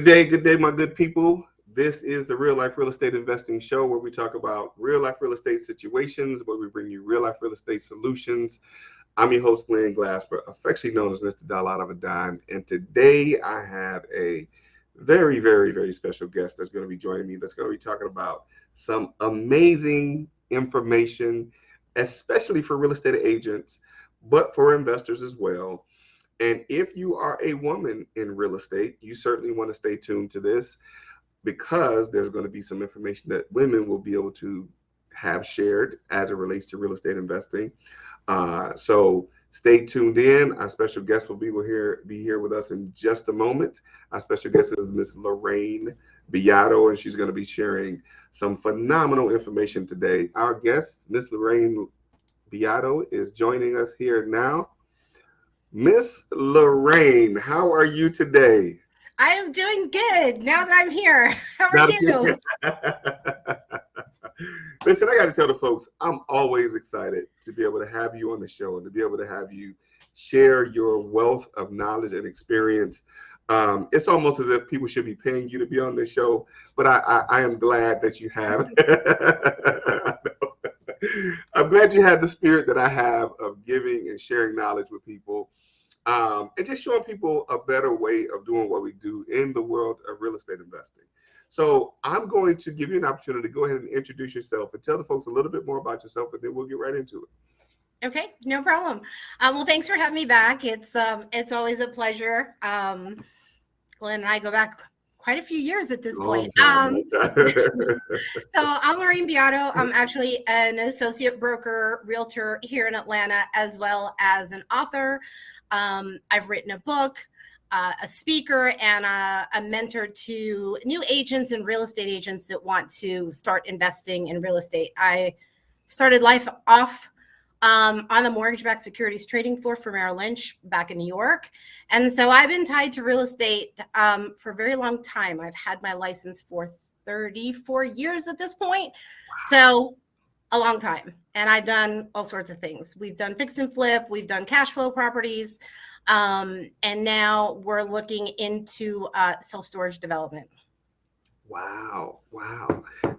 good day, my good people. This is the Real Life Real Estate Investing Show where we talk about real life real estate situations, where we bring you real life real estate solutions. I'm your host, Glenn Glasper, affectionately known as Mr. Dollar Out of a Dime. And today I have a very, very, very special guest that's going to be joining me, that's going to be talking about some amazing information, especially for real estate agents, but for investors as well. And if you are a woman in real estate, you certainly want to stay tuned to this because there's going to be some information that women will be able to have shared as it relates to real estate investing. So stay tuned in. Our special guest will be here with us in just a moment. Our special guest is Miss Lorraine Beato, and she's going to be sharing some phenomenal information today. Our guest, Miss Lorraine Beato, is joining us here now. Miss Lorraine, how are you today? I am doing good now that I'm here. How are Now you? Listen, I got to tell the folks, I'm always excited to be able to have you on the show and to be able to have you share your wealth of knowledge and experience. It's almost as if people should be paying you to be on this show, but I am glad that you have. I'm glad you have the spirit that I have of giving and sharing knowledge with people. And just showing people a better way of doing what we do in the world of real estate investing. So I'm going to give you an opportunity to go ahead and introduce yourself and tell the folks a little bit more about yourself, and then we'll get right into it. Okay, no problem. Well, thanks for having me back. It's always a pleasure. Glenn and I go back quite a few years at this point. So I'm Lorraine Beato. I'm actually an associate broker, realtor here in Atlanta, as well as an author. I've written a book, a speaker, and a mentor to new agents and real estate agents that want to start investing in real estate. I started life off on the mortgage-backed securities trading floor for Merrill Lynch back in New York. And so I've been tied to real estate for a very long time. I've had my license for 34 years at this point. So a long time. And I've done all sorts of things. We've done fix and flip. We've done cash flow properties. And now we're looking into self-storage development. Wow.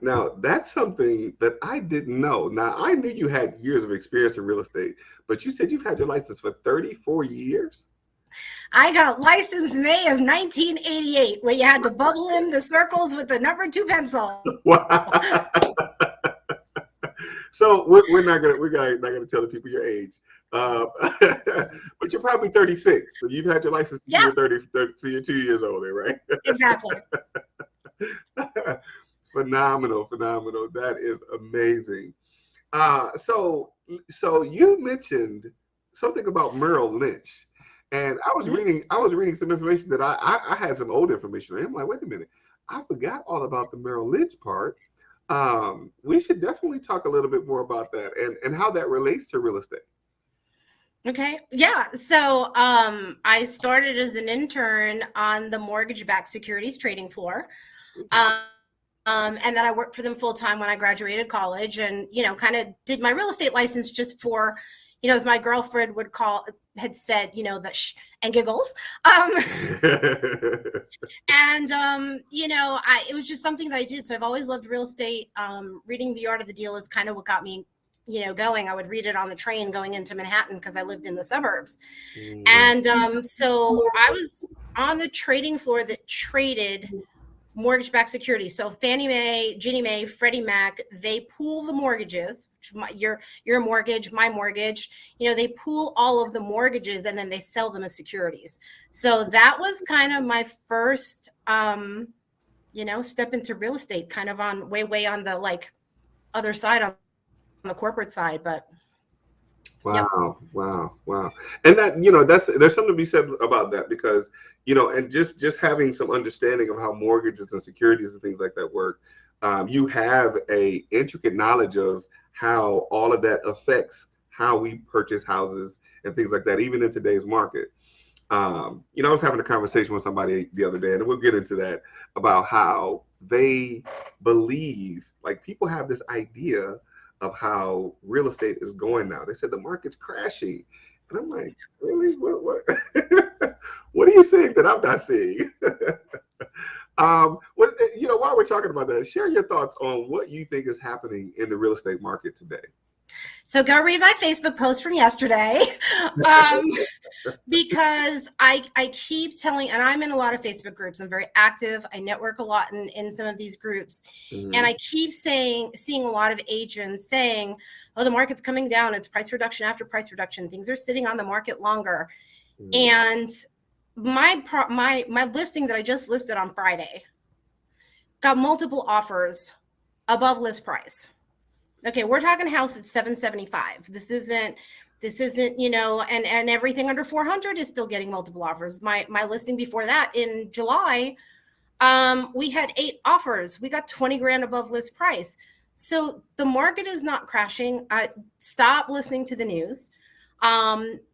Now, that's something that I didn't know. Now, I knew you had years of experience in real estate, but you said you've had your license for 34 years? I got licensed May of 1988, where you had to bubble in the circles with the number 2 pencil. Wow. So we're not gonna tell the people your age, but you're probably 36. So you've had your license since you were 30, so you're 2 years older, right? Exactly. Phenomenal. That is amazing. So you mentioned something about Merrill Lynch, and I was reading some information that I had some old information. I'm like, wait a minute, I forgot all about the Merrill Lynch part. We should definitely talk a little bit more about that and how that relates to real estate. Okay. Yeah. So I started as an intern on the mortgage-backed securities trading floor. And then I worked for them full time when I graduated college, and, kind of did my real estate license just for, as my girlfriend had said, the shh and giggles. And, it was just something that I did. So I've always loved real estate. Reading The Art of the Deal is kind of what got me, going. I would read it on the train going into Manhattan because I lived in the suburbs. And so I was on the trading floor that traded mortgage-backed securities. So Fannie Mae, Ginnie Mae, Freddie Mac, they pool the mortgages. Your mortgage, my mortgage. They pool all of the mortgages and then they sell them as securities. So that was kind of my first, step into real estate, kind of on way on the other side, on the corporate side, but. Wow. And that, there's something to be said about that because, and just having some understanding of how mortgages and securities and things like that work, you have a intricate knowledge of how all of that affects how we purchase houses and things like that, even in today's market. I was having a conversation with somebody the other day, and we'll get into that, about how they believe, people have this idea of how real estate is going now. They said the market's crashing. And I'm like, really? What are you seeing that I'm not seeing? What while we're talking about that, share your thoughts on what you think is happening in the real estate market today. So go read my Facebook post from yesterday. um, because I keep telling, and I'm in a lot of Facebook groups. I'm very active. I network a lot in some of these groups. And Mm-hmm. I keep seeing a lot of agents saying, oh, the market's coming down. It's price reduction after price reduction. Things are sitting on the market longer. Mm-hmm. And my listing that I just listed on Friday got multiple offers above list price. Okay, we're talking house at 775. This isn't, and everything under 400 is still getting multiple offers. My listing before that in July, we had 8 offers. We got 20 grand above list price. So the market is not crashing. Stop listening to the news.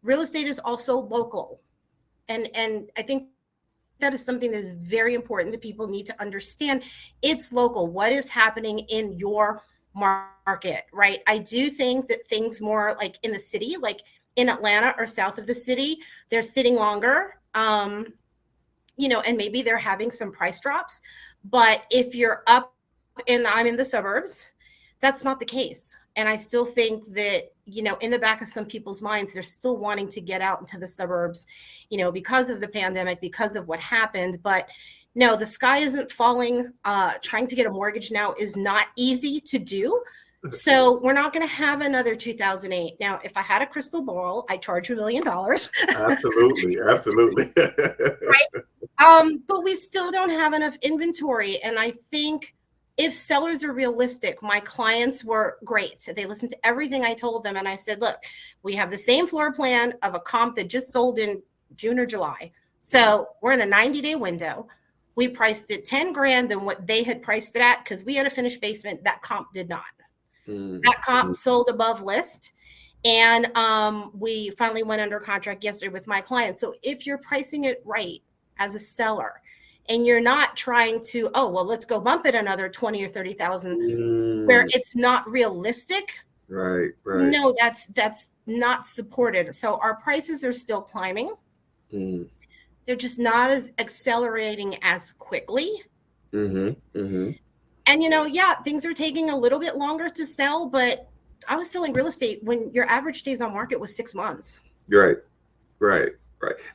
Real estate is also local. And I think that is something that is very important that people need to understand. It's local. What is happening in your market, right? I do think that things more like in the city, like in Atlanta or south of the city, they're sitting longer. And maybe they're having some price drops. But if you're I'm in the suburbs, that's not the case. And I still think that, in the back of some people's minds, they're still wanting to get out into the suburbs, because of the pandemic, because of what happened. But no, the sky isn't falling. Trying to get a mortgage now is not easy to do. So we're not going to have another 2008. Now, if I had a crystal ball, I'd charge you $1 million. Absolutely, absolutely. But we still don't have enough inventory. And I think if sellers are realistic, my clients were great. So they listened to everything I told them. And I said, look, we have the same floor plan of a comp that just sold in June or July. So we're in a 90-day window. We priced it 10 grand than what they had priced it at because we had a finished basement. That comp did not. That comp sold above list. And we finally went under contract yesterday with my client. So if you're pricing it right as a seller, and you're not trying to, oh, well, let's go bump it another 20 or 30,000 where it's not realistic. Right. No, that's not supported. So our prices are still climbing. Mm. They're just not as accelerating as quickly. Mm-hmm. And yeah, things are taking a little bit longer to sell, but I was selling real estate when your average days on market was 6 months. Right.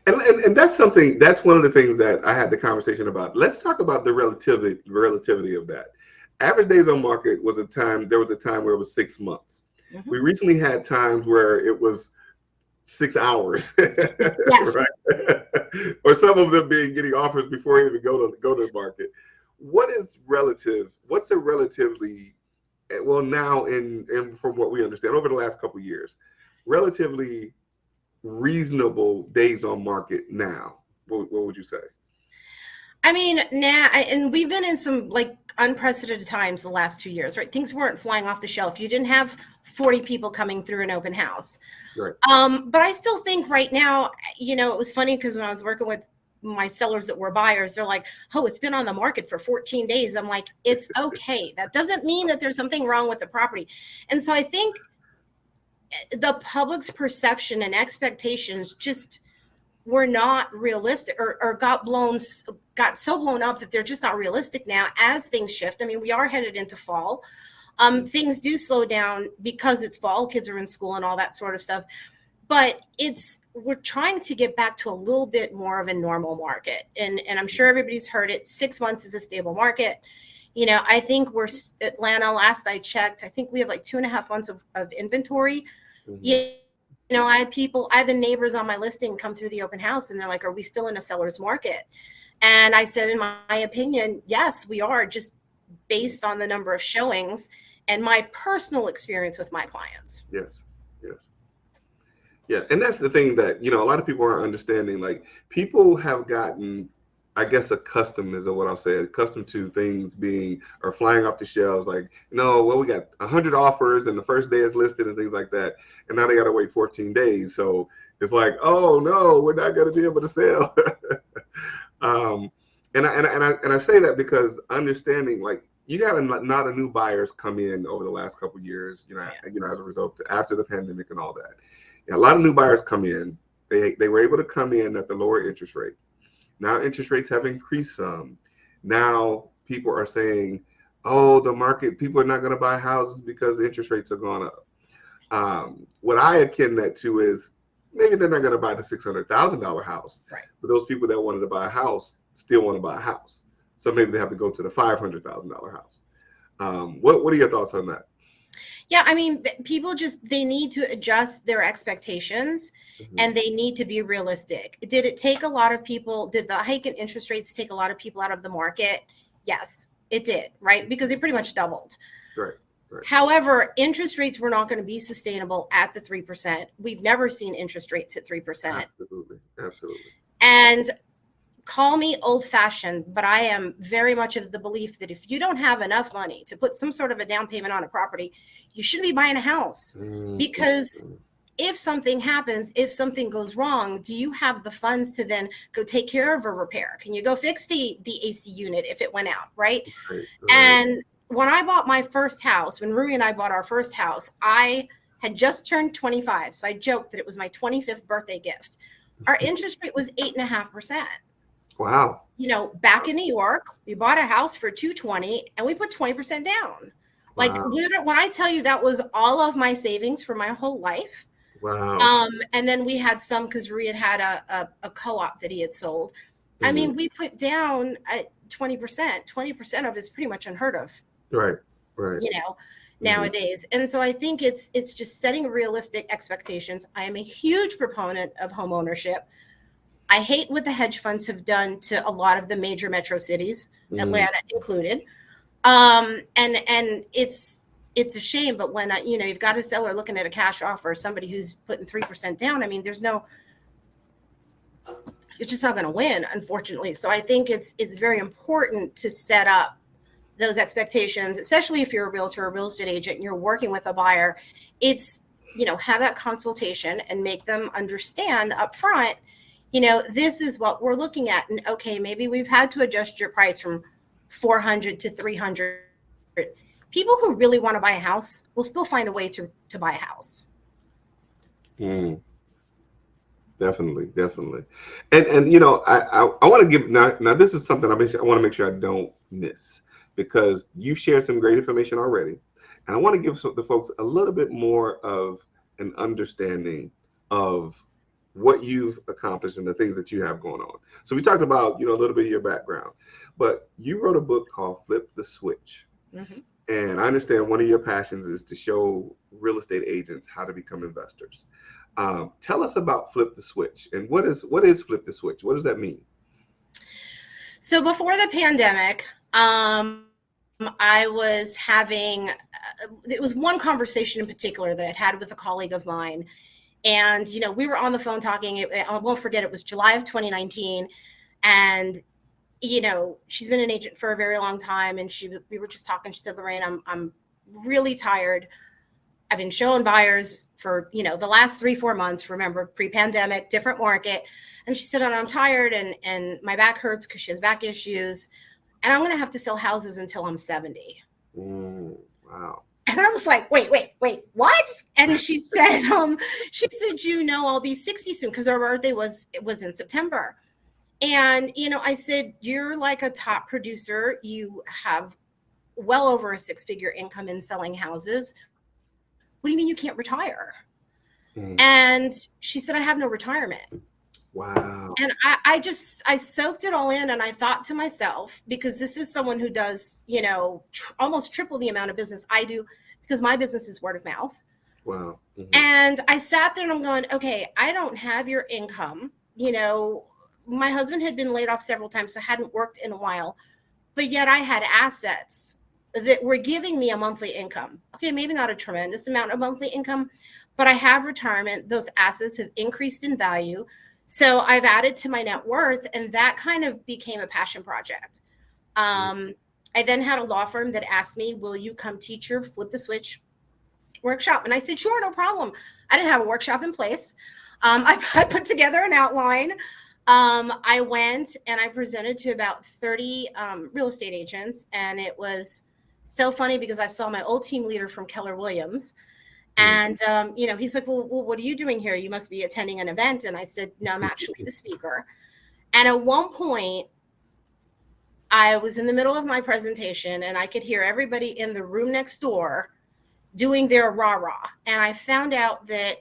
And that's one of the things that I had the conversation about. Let's talk about the relativity of that. Average days on market there was a time where it was 6 months. Mm-hmm. We recently had times where it was 6 hours. Yes. Right. Or some of them getting offers before you even go to the market. What's a relatively, well, now in from what we understand over the last couple of years, relatively reasonable days on market now? What would you say? I mean, and we've been in some like unprecedented times the last 2 years, right? Things weren't flying off the shelf. You didn't have 40 people coming through an open house. Right. But I still think right now, it was funny because when I was working with my sellers that were buyers, they're like, oh, it's been on the market for 14 days. I'm like, it's okay. That doesn't mean that there's something wrong with the property. And so I think the public's perception and expectations just were not realistic or got so blown up that they're just not realistic now as things shift. I mean, we are headed into fall. Things do slow down because it's fall, kids are in school and all that sort of stuff. But we're trying to get back to a little bit more of a normal market. And I'm sure everybody's heard it. 6 months is a stable market. I think Atlanta, last I checked, I think we have like 2.5 months of inventory. Mm-hmm. I had the neighbors on my listing come through the open house and they're like, are we still in a seller's market? And I said, in my opinion, yes, we are, just based on the number of showings and my personal experience with my clients. Yes. Yeah. And that's the thing that, a lot of people aren't understanding. Like, people have gotten, I guess, accustomed to things or flying off the shelves. Like, we got 100 offers and the first day is listed and things like that. And now they got to wait 14 days. So it's like, oh no, we're not going to be able to sell. And I say that because understanding, like, you got not a new buyers come in over the last couple of years, Yes. As a result after the pandemic and all that. A lot of new buyers come in. They were able to come in at the lower interest rate. Now interest rates have increased some. Now people are saying, "Oh, the market, people are not going to buy houses because the interest rates are going up." What I akin that to is maybe they're not going to buy the $600,000 house, Right. but those people that wanted to buy a house still want to buy a house. So maybe they have to go to the $500,000 house. What are your thoughts on that? Yeah, I mean, people just they need to adjust their expectations Mm-hmm. and they need to be realistic. Did it take a lot of people, did the hike in interest rates take a lot of people out of the market? Yes, it did, right? Because they pretty much doubled. Right, right. However, interest rates were not going to be sustainable at the 3%. We've never seen interest rates at 3%. Absolutely, absolutely. And call me old fashioned, but I am very much of the belief that if you don't have enough money to put some sort of a down payment on a property, you shouldn't be buying a house. Because Mm-hmm. if something happens, if something goes wrong, do you have the funds to then go take care of a repair? Can you go fix the AC unit if it went out, right? Right, right. And when I bought my first house, when Rui and I bought our first house, I had just turned 25. So I joked that it was my 25th birthday gift. Our interest rate was 8.5%. Wow. Back in New York, we bought a house for 220 and we put 20% down. Like Wow. when I tell you that was all of my savings for my whole life. Wow. And then we had some because Rui had a co-op that he had sold. I Mm-hmm. mean, we put down at 20%. 20% of is pretty much unheard of, Right, right. Mm-hmm. nowadays. And so I think it's just setting realistic expectations. I am a huge proponent of home ownership. I hate what the hedge funds have done to a lot of the major metro cities, Mm-hmm. Atlanta included. And it's a shame, but when you've got a seller looking at a cash offer, somebody who's putting 3% down, I mean, it's just not going to win, unfortunately. So I think it's very important to set up those expectations, especially if you're a realtor or real estate agent and you're working with a buyer. It's have that consultation and make them understand up front, this is what we're looking at. And okay, maybe we've had to adjust your price from 400 to 300. People who really want to buy a house will still find a way to buy a house. Mm, definitely, definitely. And I want to give now this is something I want to make sure I don't miss because you shared some great information already. And I want to give the folks a little bit more of an understanding of what you've accomplished and the things that you have going on. So we talked about, a little bit of your background, but you wrote a book called Flip the Switch. Mm-hmm. And I understand one of your passions is to show real estate agents how to become investors. Tell us about Flip the Switch and what is Flip the Switch? What does that mean? So before the pandemic, I was having, it was one conversation in particular that I'd had with a colleague of mine. And, we were on the phone talking. I won't forget, it was July of 2019. And, she's been an agent for a very long time. And we were just talking. She said, Lorraine, I'm really tired. I've been showing buyers for, the last 3-4 months, remember, pre-pandemic, different market. And she said, and I'm tired and my back hurts because she has back issues. And I'm going to have to sell houses until I'm 70. Wow. And I was like, wait, what? And she said, I'll be 60 soon because her birthday was in September. And, I said, you're like a top producer. You have well over a 6-figure income in selling houses. What do you mean you can't retire? Mm, And she said, I have no retirement. wow. And I soaked it all in and I thought to myself, because this is someone who does, almost triple the amount of business I do because my business is word of mouth. Wow. Mm-hmm. And I sat there and I'm going, okay, I don't have your income. My husband had been laid off several times, so hadn't worked in a while, but yet I had assets that were giving me a monthly income. Okay, maybe not a tremendous amount of monthly income, but I have retirement. Those assets have increased in value. So I've added to my net worth, and that kind of became a passion project. I then had a law firm that asked me, will you come teach your Flip the Switch workshop? And I said, sure, no problem. I didn't have a workshop in place. I put together an outline. I went and I presented to about 30 real estate agents. And it was so funny because I saw my old team leader from Keller Williams. Mm. And, he's like, well, what are you doing here? You must be attending an event. And I said, no, I'm actually the speaker. And at one point, I was in the middle of my presentation and I could hear everybody in the room next door doing their rah rah. And I found out that,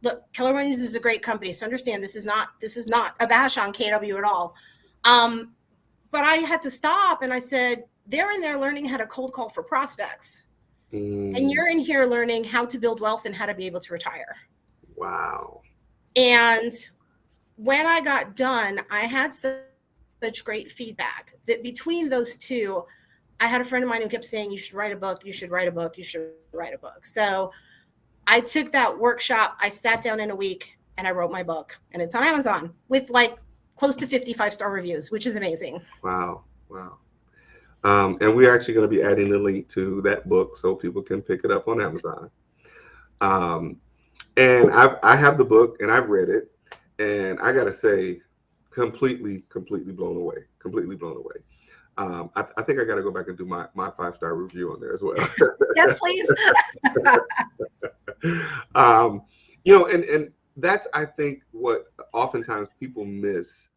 look, Keller Williams is a great company. So understand this is not a bash on KW at all. But I had to stop and I said, they're in there learning how to cold call for prospects. And Mm. you're in here learning how to build wealth and how to be able to retire. Wow. And when I got done, I had such great feedback that between those two, I had a friend of mine who kept saying, you should write a book, you should write a book, you should write a book. So I took that workshop, I sat down in a week and I wrote my book. And it's on Amazon with like close to 55-star reviews, which is amazing. Wow. Wow. And we're actually going to be adding a link to that book so people can pick it up on Amazon. Um, and I have the book and I've read it, and I got to say, completely blown away. Completely blown away. I think I got to go back and do my 5-star review on there as well. Yes, please. um, and that's, I think, what oftentimes people miss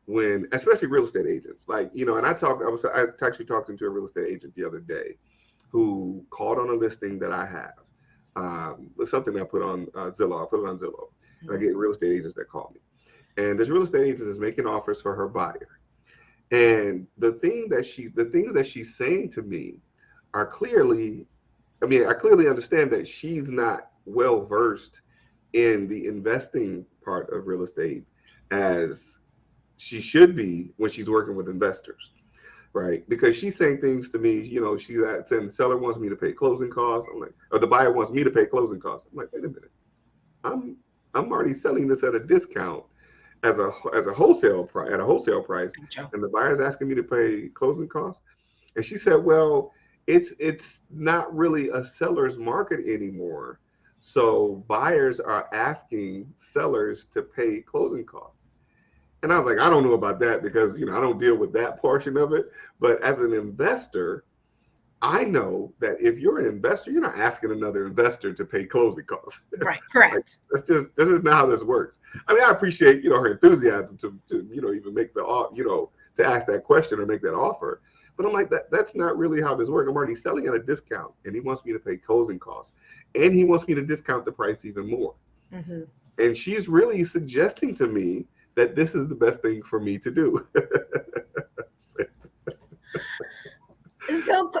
when, especially real estate agents, like, and I actually talked to a real estate agent the other day who called on a listing that I have. It's something that I put on Zillow. I put it on Zillow, and I get real estate agents that call me. And this real estate agent is making offers for her buyer. And the things that she's saying to me are clearly, I clearly understand that she's not well versed in the investing part of real estate as she should be when she's working with investors, right? Because she's saying things to me, she's saying the seller wants me to pay closing costs. I'm like, or the buyer wants me to pay closing costs. I'm like, wait a minute, I'm already selling this at a discount as a wholesale price and the buyer's asking me to pay closing costs. And she said, well, it's not really a seller's market anymore, so buyers are asking sellers to pay closing costs. And I was like, I don't know about that because I don't deal with that portion of it. But as an investor, I know that if you're an investor, you're not asking another investor to pay closing costs. Right, Like, correct. this is not how this works. I appreciate her enthusiasm to even make to ask that question or make that offer. But I'm like, that's not really how this works. I'm already selling at a discount, and he wants me to pay closing costs, and he wants me to discount the price even more. Mm-hmm. And she's really suggesting to me that this is the best thing for me to do. So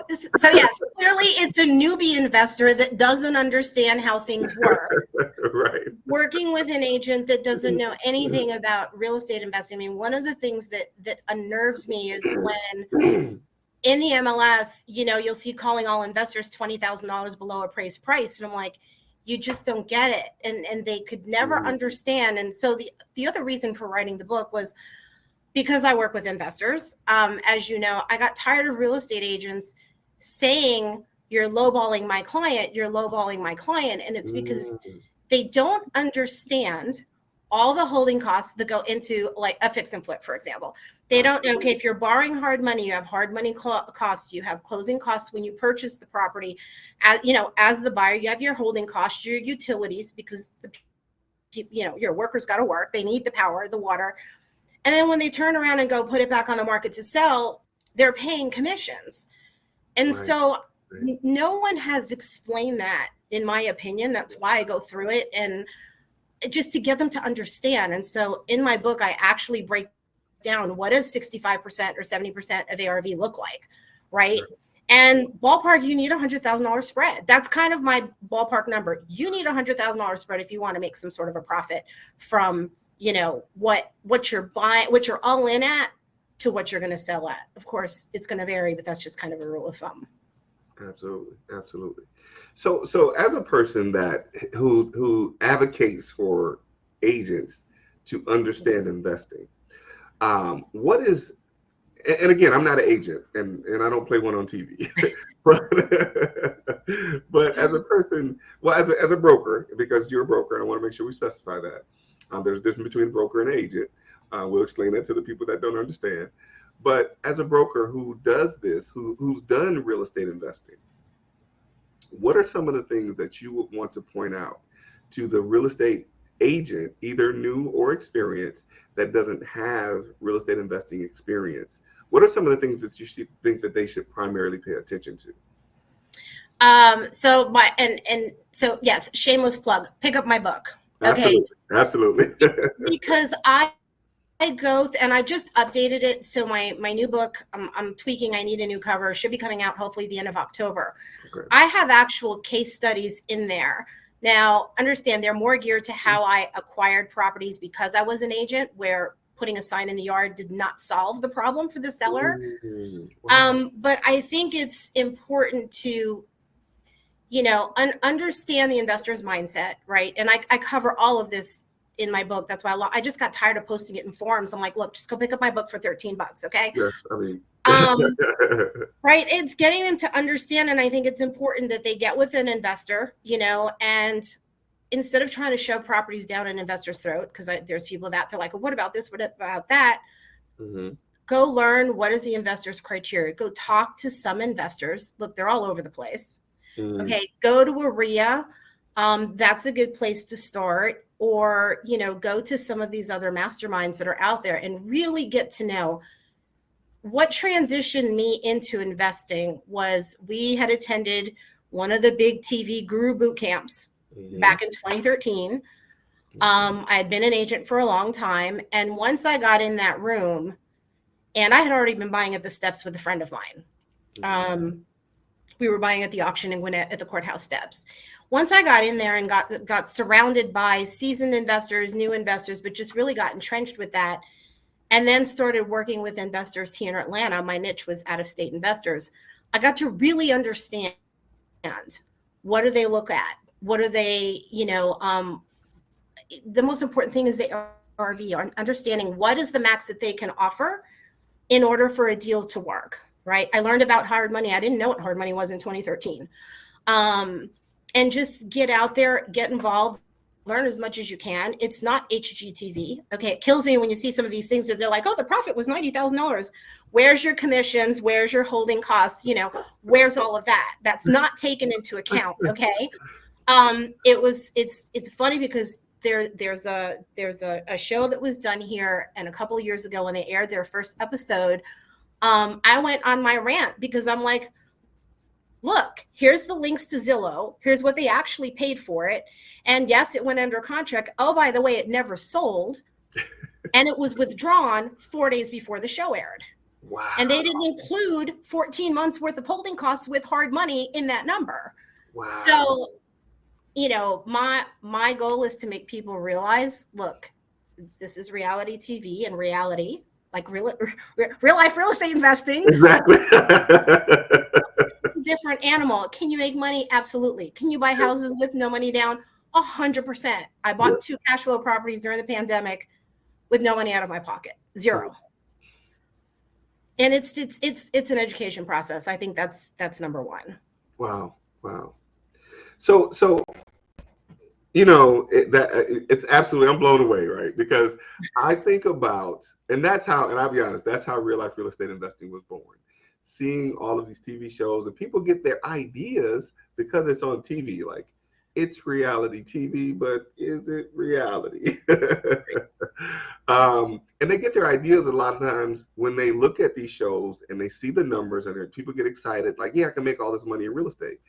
yes, clearly it's a newbie investor that doesn't understand how things work. Right. Working with an agent that doesn't know anything about real estate investing. One of the things that unnerves me is when in the MLS, you'll see calling all investors $20,000 below appraised price. And I'm like, you just don't get it. And they could never understand. And so the other reason for writing the book was because I work with investors. As you know, I got tired of real estate agents saying, you're lowballing my client, you're lowballing my client. And it's because they don't understand all the holding costs that go into like a fix and flip, for example. They don't know, okay, if you're borrowing hard money, you have hard money costs, you have closing costs when you purchase the property. As the buyer, you have your holding costs, your utilities, because your workers got to work. They need the power, the water. And then when they turn around and go put it back on the market to sell, they're paying commissions. And so no one has explained that, in my opinion. That's why I go through it, and just to get them to understand. And so in my book, I actually break down what does 65% or 70% of ARV look like, right? And ballpark, you need $100,000 spread. That's kind of my ballpark number. You need $100,000 spread if you want to make some sort of a profit from what you're buying, what you're all in at, to what you're going to sell at. Of course, it's going to vary, but that's just kind of a rule of thumb. Absolutely. So as a person who advocates for agents to understand investing, what is, and again, I'm not an agent and I don't play one on TV, but as a person, well, as a broker, because you're a broker, I want to make sure we specify that. There's a difference between a broker and an agent. We'll explain that to the people that don't understand. But as a broker who does this, who's done real estate investing, what are some of the things that you would want to point out to the real estate agent, either new or experienced, that doesn't have real estate investing experience? What are some of the things that you should think that they should primarily pay attention to? So my so yes, shameless plug. Pick up my book. Okay. Absolutely. Absolutely. Because I go and I just updated it. So my new book, I'm tweaking. I need a new cover. Should be coming out hopefully the end of October. Okay. I have actual case studies in there. Now, understand they're more geared to how I acquired properties because I was an agent, where putting a sign in the yard did not solve the problem for the seller. Wow. But I think it's important to, understand the investor's mindset, right? And I cover all of this in my book. That's why I just got tired of posting it in forums. I'm like, look, just go pick up my book for $13, okay? Yes, I mean, Um, right? It's getting them to understand, and I think it's important that they get with an investor, and instead of trying to shove properties down an investor's throat, because there's people that they're like, well, what about this? What about that? hmm Go learn what is the investor's criteria. Go talk to some investors. Look, they're all over the place. hmm Okay, go to a RIA. That's a good place to start. Or, go to some of these other masterminds that are out there and really get to know. What transitioned me into investing was we had attended one of the big TV guru boot camps hmm back in 2013. I had been an agent for a long time. And once I got in that room, and I had already been buying at the steps with a friend of mine. We were buying at the auction in Gwinnett at the courthouse steps. Once I got in there and got surrounded by seasoned investors, new investors, but just really got entrenched with that, and then started working with investors here in Atlanta. My niche was out-of-state investors. I got to really understand, what do they look at? What are they, the most important thing is the RV, understanding what is the max that they can offer in order for a deal to work, right? I learned about hard money. I didn't know what hard money was in 2013. And just get out there, get involved, learn as much as you can. It's not HGTV. Okay. It kills me when you see some of these things that they're like, oh, the profit was $90,000. Where's your commissions? Where's your holding costs? Where's all of that? That's not taken into account. Okay. It's funny because there's a show that was done here, and a couple of years ago when they aired their first episode, I went on my rant because I'm like, look, here's the links to Zillow. Here's what they actually paid for it. And yes, it went under contract. Oh, by the way, it never sold. And it was withdrawn 4 days before the show aired. Wow. And they didn't include 14 months worth of holding costs with hard money in that number. Wow. So, my goal is to make people realize, look, this is reality TV, and reality, like real life real estate investing. Exactly. Different animal. Can you make money? Absolutely. Can you buy houses with no money down? 100%. I bought 2 cash flow properties during the pandemic with no money out of my pocket. 0. And it's an education process. I think that's number one. Wow. So it's absolutely, I'm blown away, right? Because I think about, and that's how, and I'll be honest, that's how real life real estate investing was born. Seeing all of these TV shows, and people get their ideas because it's on TV. Like, it's reality TV, but is it reality? And they get their ideas a lot of times when they look at these shows and they see the numbers, and people get excited, like, yeah, I can make all this money in real estate,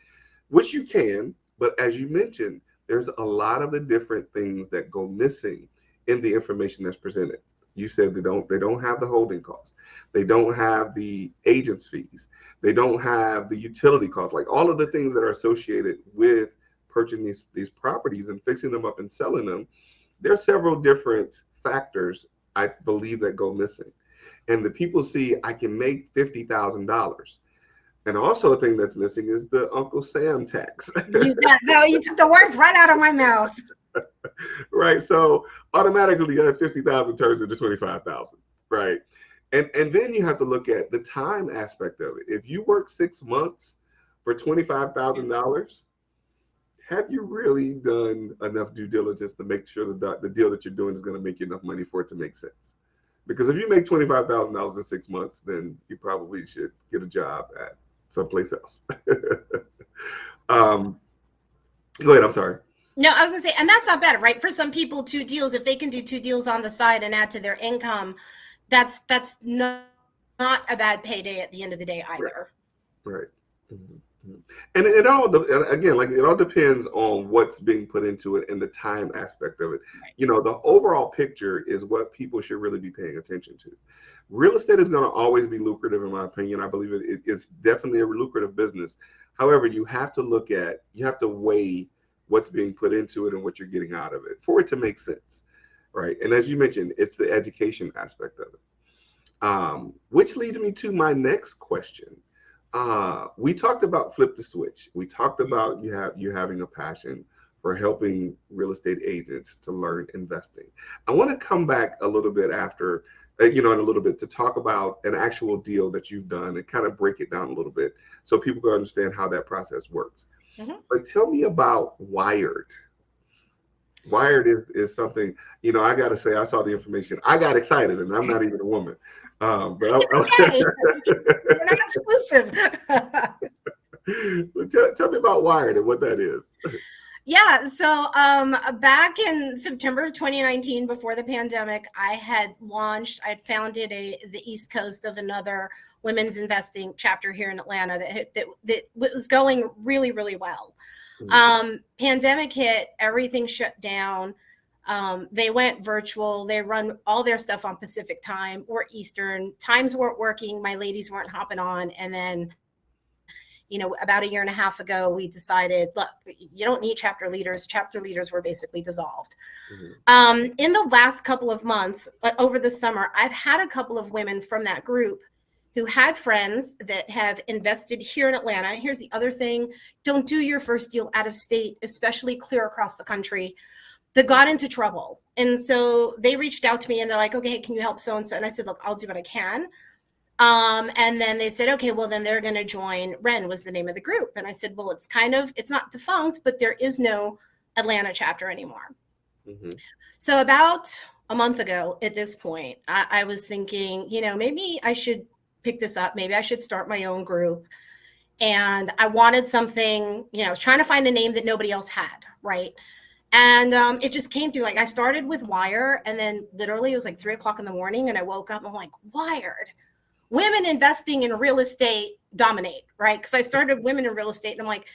which you can. But as you mentioned, there's a lot of the different things that go missing in the information that's presented. You said they don't have the holding costs. They don't have the agent's fees. They don't have the utility costs, like all of the things that are associated with purchasing these properties and fixing them up and selling them. There are several different factors, I believe, that go missing. And the people see, I can make $50,000. And also a thing that's missing is the Uncle Sam tax. You took the words right out of my mouth. Right. So automatically that 50,000 turns into 25,000. Right. And then you have to look at the time aspect of it. If you work 6 months for $25,000, have you really done enough due diligence to make sure that the deal that you're doing is going to make you enough money for it to make sense? Because if you make $25,000 in 6 months, then you probably should get a job at someplace else. Um, Go ahead. I'm sorry. No, I was gonna say, and that's not bad, right? For some people, two deals, if they can do two deals on the side and add to their income, that's not a bad payday at the end of the day either. Right. Right. Mhm, mhm. And it all and again, like it all depends on what's being put into it and the time aspect of it. Right. The overall picture is what people should really be paying attention to. Real estate is going to always be lucrative, in my opinion. I believe it's definitely a lucrative business. However, you have to weigh what's being put into it and what you're getting out of it for it to make sense, right? And as you mentioned, it's the education aspect of it. Which leads me to my next question. We talked about flip the switch. We talked about you having a passion for helping real estate agents to learn investing. I want to come back a little bit after, in a little bit to talk about an actual deal that you've done and kind of break it down a little bit so people can understand how that process works. Mhm. But tell me about Wired. Wired is something, I got to say, I saw the information. I got excited, and I'm not even a woman. But It's okay. We're not exclusive. tell me about Wired and what that is. Yeah, so back in September of 2019, before the pandemic, I had founded the East Coast of another women's investing chapter here in Atlanta that was going really, really well. Pandemic hit, everything shut down. They went virtual. They run all their stuff on Pacific time or Eastern. Times weren't working. My ladies weren't hopping on. And then, about a year and a half ago, we decided, look, you don't need chapter leaders. Chapter leaders were basically dissolved. Mhm. In the last couple of months, over the summer, I've had a couple of women from that group who had friends that have invested here in Atlanta. Here's the other thing: don't do your first deal out of state, especially clear across the country. That got into trouble. And so they reached out to me and they're like, okay, can you help so and so? And I said, look, I'll do what I can. And then they said, okay, well, then they're going to join. Ren was the name of the group. And I said, well, it's not defunct, but there is no Atlanta chapter anymore. Mm-hmm. So about a month ago at this point, I was thinking, maybe I should pick this up. Maybe I should start my own group. And I wanted something, I was trying to find a name that nobody else had, right? And it just came through. Like I started with Wire, and then literally it was like 3:00 in the morning, and I woke up and I'm like, Wired, women investing in real estate dominate, right? Because I started women in real estate, and I'm like,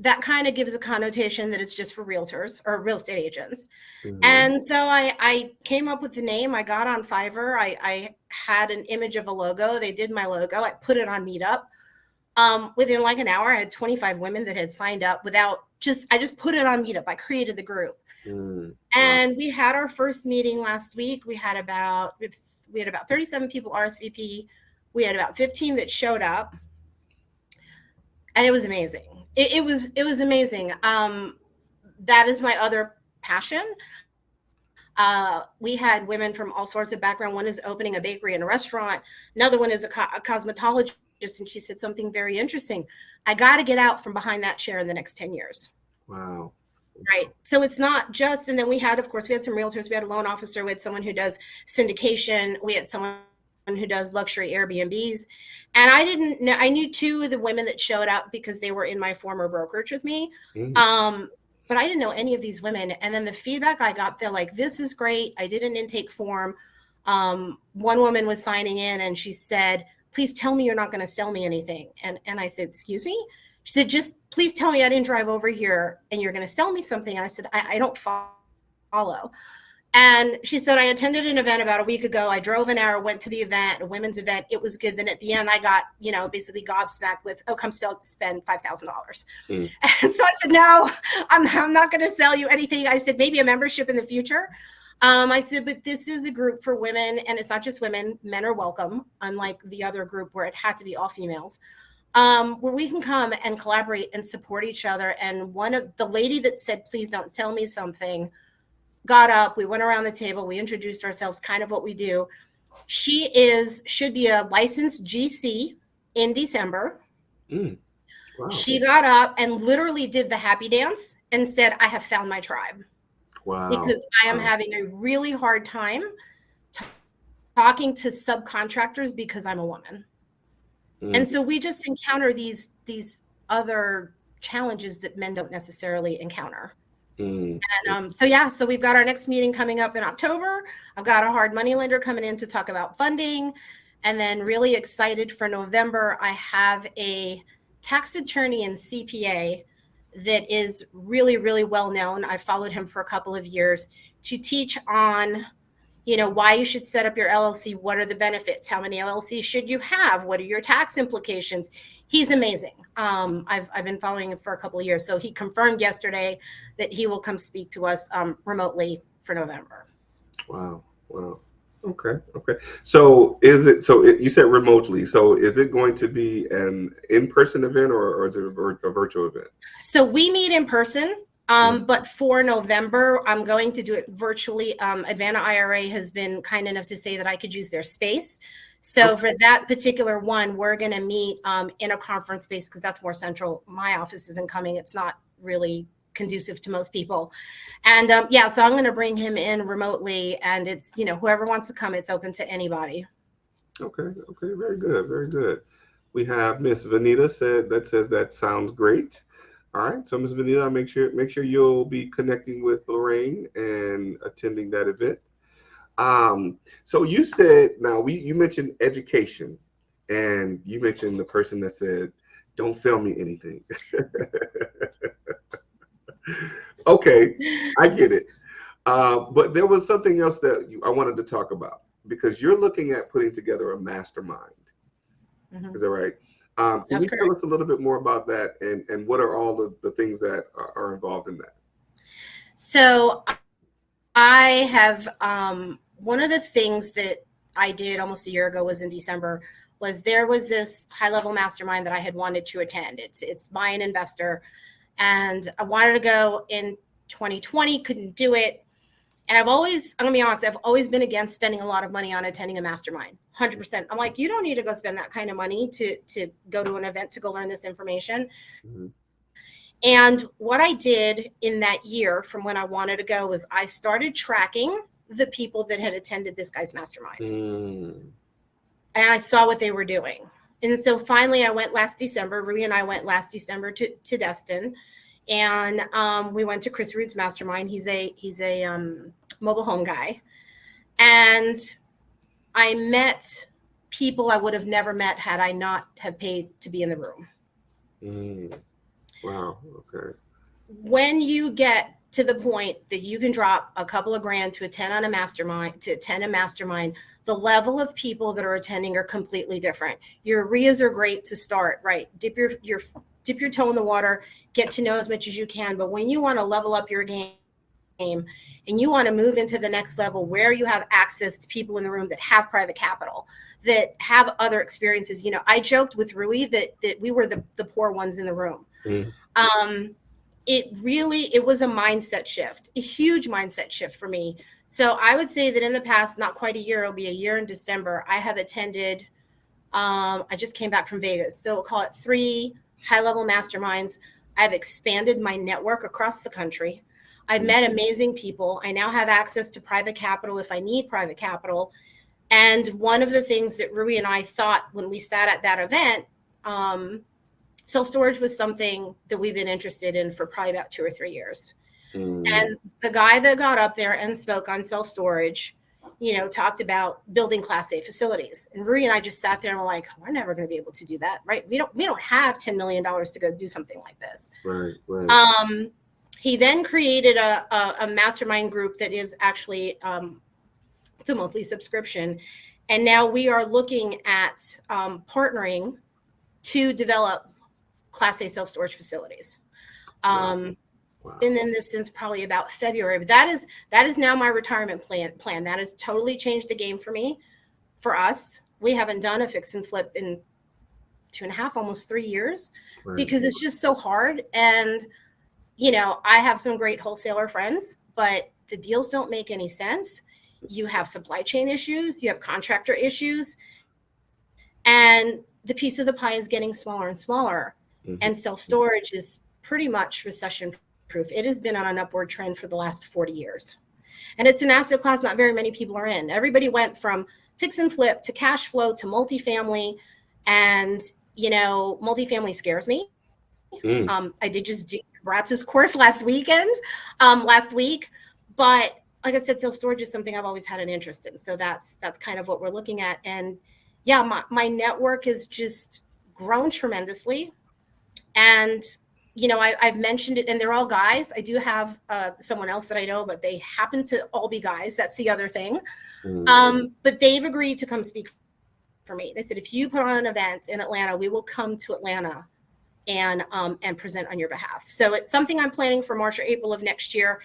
that kind of gives a connotation that it's just for realtors or real estate agents. Mm-hmm. And so I came up with the name. I got on Fiverr. I had an image of a logo. They did my logo. I put it on Meetup. Within like an hour, I had 25 women that had signed up I just put it on Meetup. I created the group. Mm. Wow. And we had our first meeting last week. We had about 37 people RSVP. We had about 15 that showed up. And it was amazing. It was amazing. That is my other passion. We had women from all sorts of background. One is opening a bakery and a restaurant. Another one is a cosmetologist, and she said something very interesting. I got to get out from behind that chair in the next 10 years. Wow. Right. So it's not just, and then of course, we had some realtors, we had a loan officer, we had someone who does syndication, we had someone who does luxury Airbnbs. And I didn't know, I knew two of the women that showed up because they were in my former brokerage with me. Mm. But I didn't know any of these women. And then the feedback I got, they're like, this is great. I did an intake form. One woman was signing in and she said, please tell me you're not going to sell me anything. And I said, excuse me? She said, just please tell me I didn't drive over here and you're going to sell me something. And I said, I don't follow. And she said, I attended an event about a week ago. I drove an hour, went to the event, a women's event. It was good. Then at the end, I got, basically gobsmacked with, oh, come spend $5,000. Mm. And so I said, no, I'm not going to sell you anything. I said, maybe a membership in the future. I said, but this is a group for women, and it's not just women. Men are welcome, unlike the other group where it had to be all females. Where we can come and collaborate and support each other. And one of the lady that said, please don't sell me something, got up, we went around the table, we introduced ourselves, kind of what we do. Should be a licensed GC in December. Mm. Wow. She got up and literally did the happy dance and said, I have found my tribe. Wow. Because I am Wow. having a really hard time talking to subcontractors because I'm a woman. Mm. And so we just encounter these other challenges that men don't necessarily encounter. Mm. So yeah, so we've got our next meeting coming up in October. I've got a hard money lender coming in to talk about funding. And then really excited for November, I have a tax attorney and CPA that is really, really well known. I followed him for a couple of years to teach on, why you should set up your LLC. What are the benefits? How many LLCs should you have? What are your tax implications? He's amazing. I've been following him for a couple of years. So he confirmed yesterday that he will come speak to us remotely for November. Wow. Wow. Okay. Okay. So you said remotely. So is it going to be an in-person event or is it a virtual event? So we meet in person, Mm. but for November, I'm going to do it virtually. Advana IRA has been kind enough to say that I could use their space. So for that particular one, we're going to meet in a conference space because that's more central. My office isn't coming. It's not really conducive to most people. And yeah, so I'm going to bring him in remotely, and it's, whoever wants to come, it's open to anybody. Okay. Okay. Very good. Very good. We have Miss Vanita says that sounds great. All right. So Miss Vanita, make sure you'll be connecting with Lorraine and attending that event. So you said now you mentioned education, and you mentioned the person that said, "Don't sell me anything." Okay, I get it. But there was something else that I wanted to talk about because you're looking at putting together a mastermind. Mm-hmm. Is that right? Can That's you tell correct. us a little bit more about that and what are all the things that are involved in that? So I have one of the things that I did almost a year ago was in December was there was this high level mastermind that I had wanted to attend. It's by an investor, and I wanted to go in 2020, couldn't do it. And I'm gonna be honest, I've always been against spending a lot of money on attending a mastermind. 100%. I'm like, you don't need to go spend that kind of money to go to an event to go learn this information. Mhm. And what I did in that year from when I wanted to go was I started tracking the people that had attended this guy's mastermind. Mm. And I saw what they were doing. And so finally I went last December. Rui and I went last December to Destin. And we went to Chris Root's mastermind. He's a mobile home guy. And I met people I would have never met had I not have paid to be in the room. Mm. Wow. Okay. When you get to the point that you can drop a couple of grand to attend a mastermind, the level of people that are attending are completely different. Your RIAs are great to start, right? Dip your toe in the water, get to know as much as you can. But when you want to level up your game and you want to move into the next level where you have access to people in the room that have private capital, that have other experiences, I joked with Rui that we were the poor ones in the room. Mm. It was a mindset shift, a huge mindset shift for me. So I would say that in the past, not quite a year, it'll be a year in December, I have attended, I just came back from Vegas. So we'll call it 3 high-level masterminds. I've expanded my network across the country. I've met amazing people. I now have access to private capital if I need private capital. And one of the things that Rui and I thought when we sat at that event, self-storage was something that we've been interested in for probably about 2 or 3 years. Mm. And the guy that got up there and spoke on self-storage, talked about building Class A facilities. And Rui and I just sat there and were like, we're never going to be able to do that, right? We don't have $10 million to go do something like this. Right. Right. He then created a mastermind group that is actually it's a monthly subscription. And now we are looking at partnering to develop Class A self-storage facilities. Wow. Been in this since probably about February, but that is now my retirement plan. That has totally changed the game for me, for us. We haven't done a fix and flip in 2.5, almost 3 years, Right. because it's just so hard. And I have some great wholesaler friends, but the deals don't make any sense. You have supply chain issues, you have contractor issues, and the piece of the pie is getting smaller and smaller. Mhm. And self-storage is pretty much recession proof. It has been on an upward trend for the last 40 years. And it's an asset class not very many people are in. Everybody went from fix and flip to cash flow to multifamily. And, multifamily scares me. Mm, I did just do Bratz's course last week, but like I said, self storage is something I've always had an interest in. So that's kind of what we're looking at. And yeah, my network has just grown tremendously. And I've mentioned it, and they're all guys. I do have someone else that I know, but they happen to all be guys. That's the other thing. mm, But they've agreed to come speak for me. They said, if you put on an event in Atlanta, we will come to Atlanta and present on your behalf. So it's something I'm planning for March or April of next year.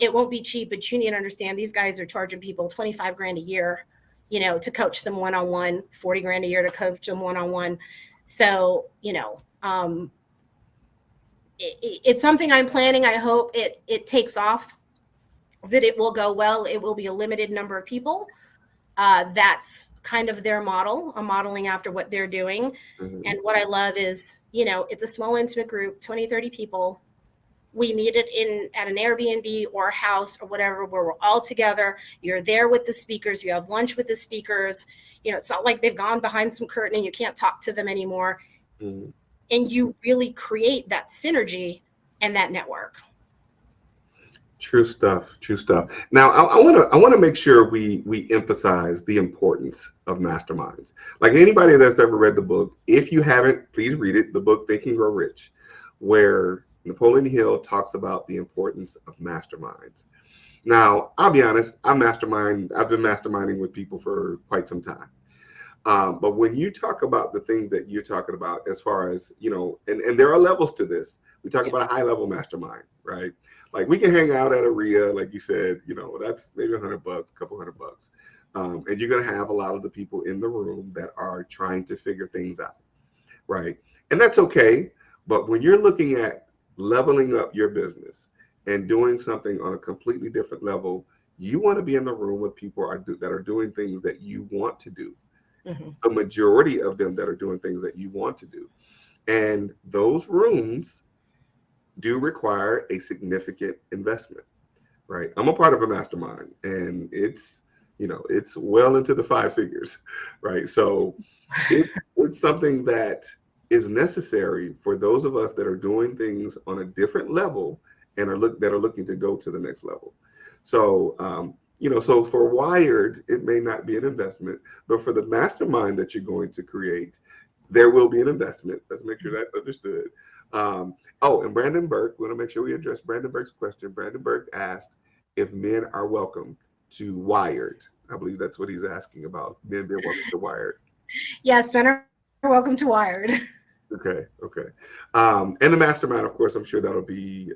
It won't be cheap, but you need to understand these guys are charging people 25 grand a year, to coach them one on one, 40 grand a year to coach them one on one. So, it's something I'm planning. I hope it takes off, that it will go well. It will be a limited number of people. That's kind of their model. I'm modeling after what they're doing. mm, And what I love is, it's a small, intimate group, 20, 30 people. We meet it at an Airbnb or a house or whatever, where we're all together. You're there with the speakers. You have lunch with the speakers. It's not like they've gone behind some curtain and you can't talk to them anymore. mm. And you really create that synergy and that network. True stuff. True stuff. Now, I want to make sure we emphasize the importance of masterminds. Like anybody that's ever read the book, if you haven't, please read it. The book Think and Grow Rich, where Napoleon Hill talks about the importance of masterminds. Now, I'll be honest, I've been masterminding with people for quite some time. But when you talk about the things that you're talking about, as far as, and there are levels to this. We talk Yeah. about a high level mastermind, right? Like we can hang out at a RIA, like you said, that's maybe $100, a couple $100. And you're going to have a lot of the people in the room that are trying to figure things out, right? And that's okay. But when you're looking at leveling up your business and doing something on a completely different level, you want to be in the room with people that are doing things that you want to do. Mhm. The majority of them that are doing things that you want to do. And those rooms do require a significant investment, right? I'm a part of a mastermind, and it's well into the five figures, right? So it's something that is necessary for those of us that are doing things on a different level and that are looking to go to the next level. So so for Wired, it may not be an investment, but for the mastermind that you're going to create, there will be an investment. Let's make sure that's understood. Oh, and Brandon Burke, we want to make sure we address Brandon Burke's question. Brandon Burke asked if men are welcome to Wired. I believe that's what he's asking about. Men being welcome to Wired. Yes, men are welcome to Wired. Okay, okay. And the mastermind, of course, I'm sure that'll be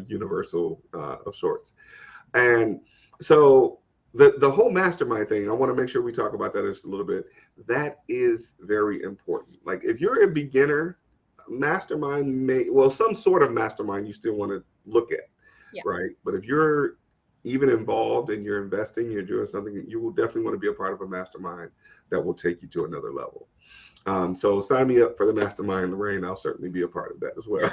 universal of sorts. And so the whole mastermind thing, I want to make sure we talk about that just a little bit. That is very important. Like if you're a beginner, some sort of mastermind you still want to look at, Yeah. right? But if you're even involved and you're investing, you're doing something, you will definitely want to be a part of a mastermind that will take you to another level. So sign me up for the mastermind, Lorraine. I'll certainly be a part of that as well.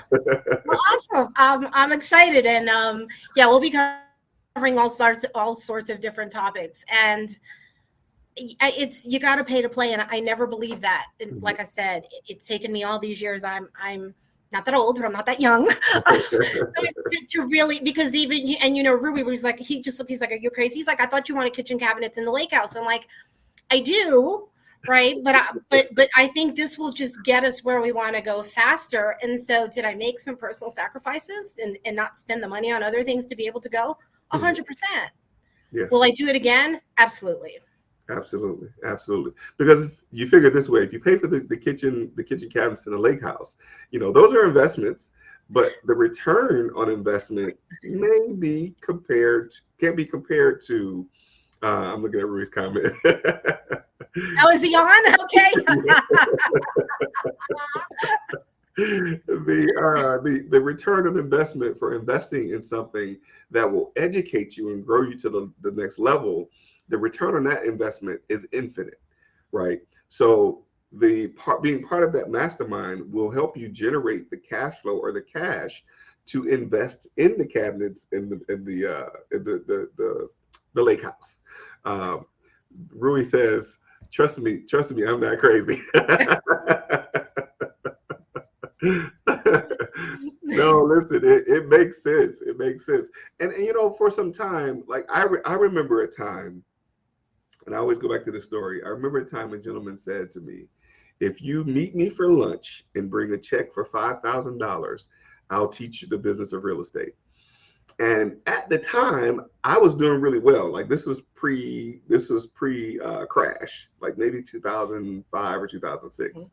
Well, awesome. I'm excited, and yeah, we'll be covering all sorts of different topics, and you got to pay to play, and I never believed that. And like I said, it's taken me all these years. I'm not that old, but I'm not that young. So it's to really, because even and Ruby was like, he's like, are you crazy? He's like, I thought you wanted kitchen cabinets in the lake house. I'm like, I do, right? But I think this will just get us where we want to go faster. And so, did I make some personal sacrifices and not spend the money on other things to be able to go? 100%. Yes. Will I do it again? Absolutely. Absolutely, absolutely. Because if you figure it this way, if you pay for the kitchen cabinets in the lake house, those are investments, but the return on investment can't be compared to. I'm looking at Rui's comment. Oh, is he on? Okay. The return on investment for investing in something that will educate you and grow you to the next level, the return on that investment is infinite, right? So being part of that mastermind will help you generate the cash flow or the cash to invest in the cabinets in the lake house. Um, Rui says, trust me, I'm not crazy." No, listen, it makes sense. It makes sense. And for some time, like I remember a time, and I always go back to the story. I remember a time a gentleman said to me, if you meet me for lunch and bring a check for $5,000, I'll teach you the business of real estate. And at the time, I was doing really well. Like this was pre crash, like maybe 2005 or 2006.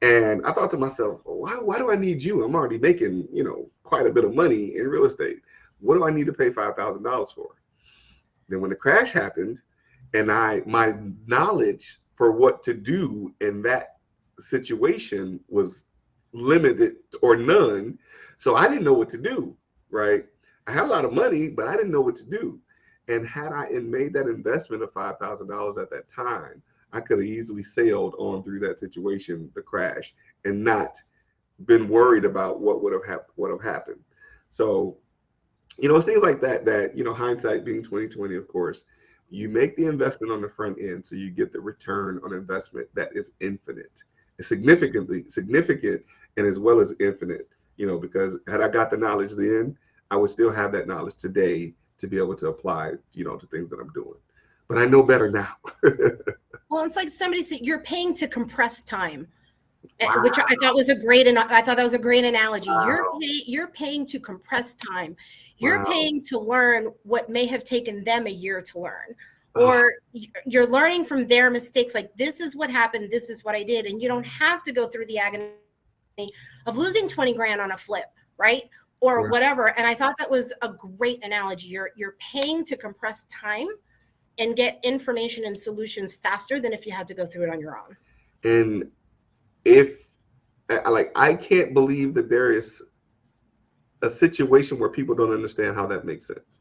And I thought to myself, why do I need you? I'm already making, quite a bit of money in real estate. What do I need to pay $5,000 for? Then when the crash happened, and my knowledge for what to do in that situation was limited or none, so I didn't know what to do. Right? I had a lot of money, but I didn't know what to do. And had I made that investment of $5,000 at that time, I could have easily sailed on through that situation, the crash, and not been worried about what would have happened. So, it's things like that, hindsight being 2020, of course, you make the investment on the front end so you get the return on investment that is infinite. It's significantly significant and as well as infinite, because had I got the knowledge then, I would still have that knowledge today to be able to apply, to things that I'm doing. But I know better now. Well, it's like somebody said, you're paying to compress time, Wow. which I thought was a great, and I thought that was a great analogy. Wow. You're paying to compress time. You're Wow. paying to learn what may have taken them a year to learn, Oh, or you're learning from their mistakes. Like, this is what happened. This is what I did. And you don't have to go through the agony of losing 20 grand on a flip, right? Or right. whatever. And I thought that was a great analogy. You're paying to compress time and get information and solutions faster than if you had to go through it on your own. And if I can't believe that there is a situation where people don't understand how that makes sense,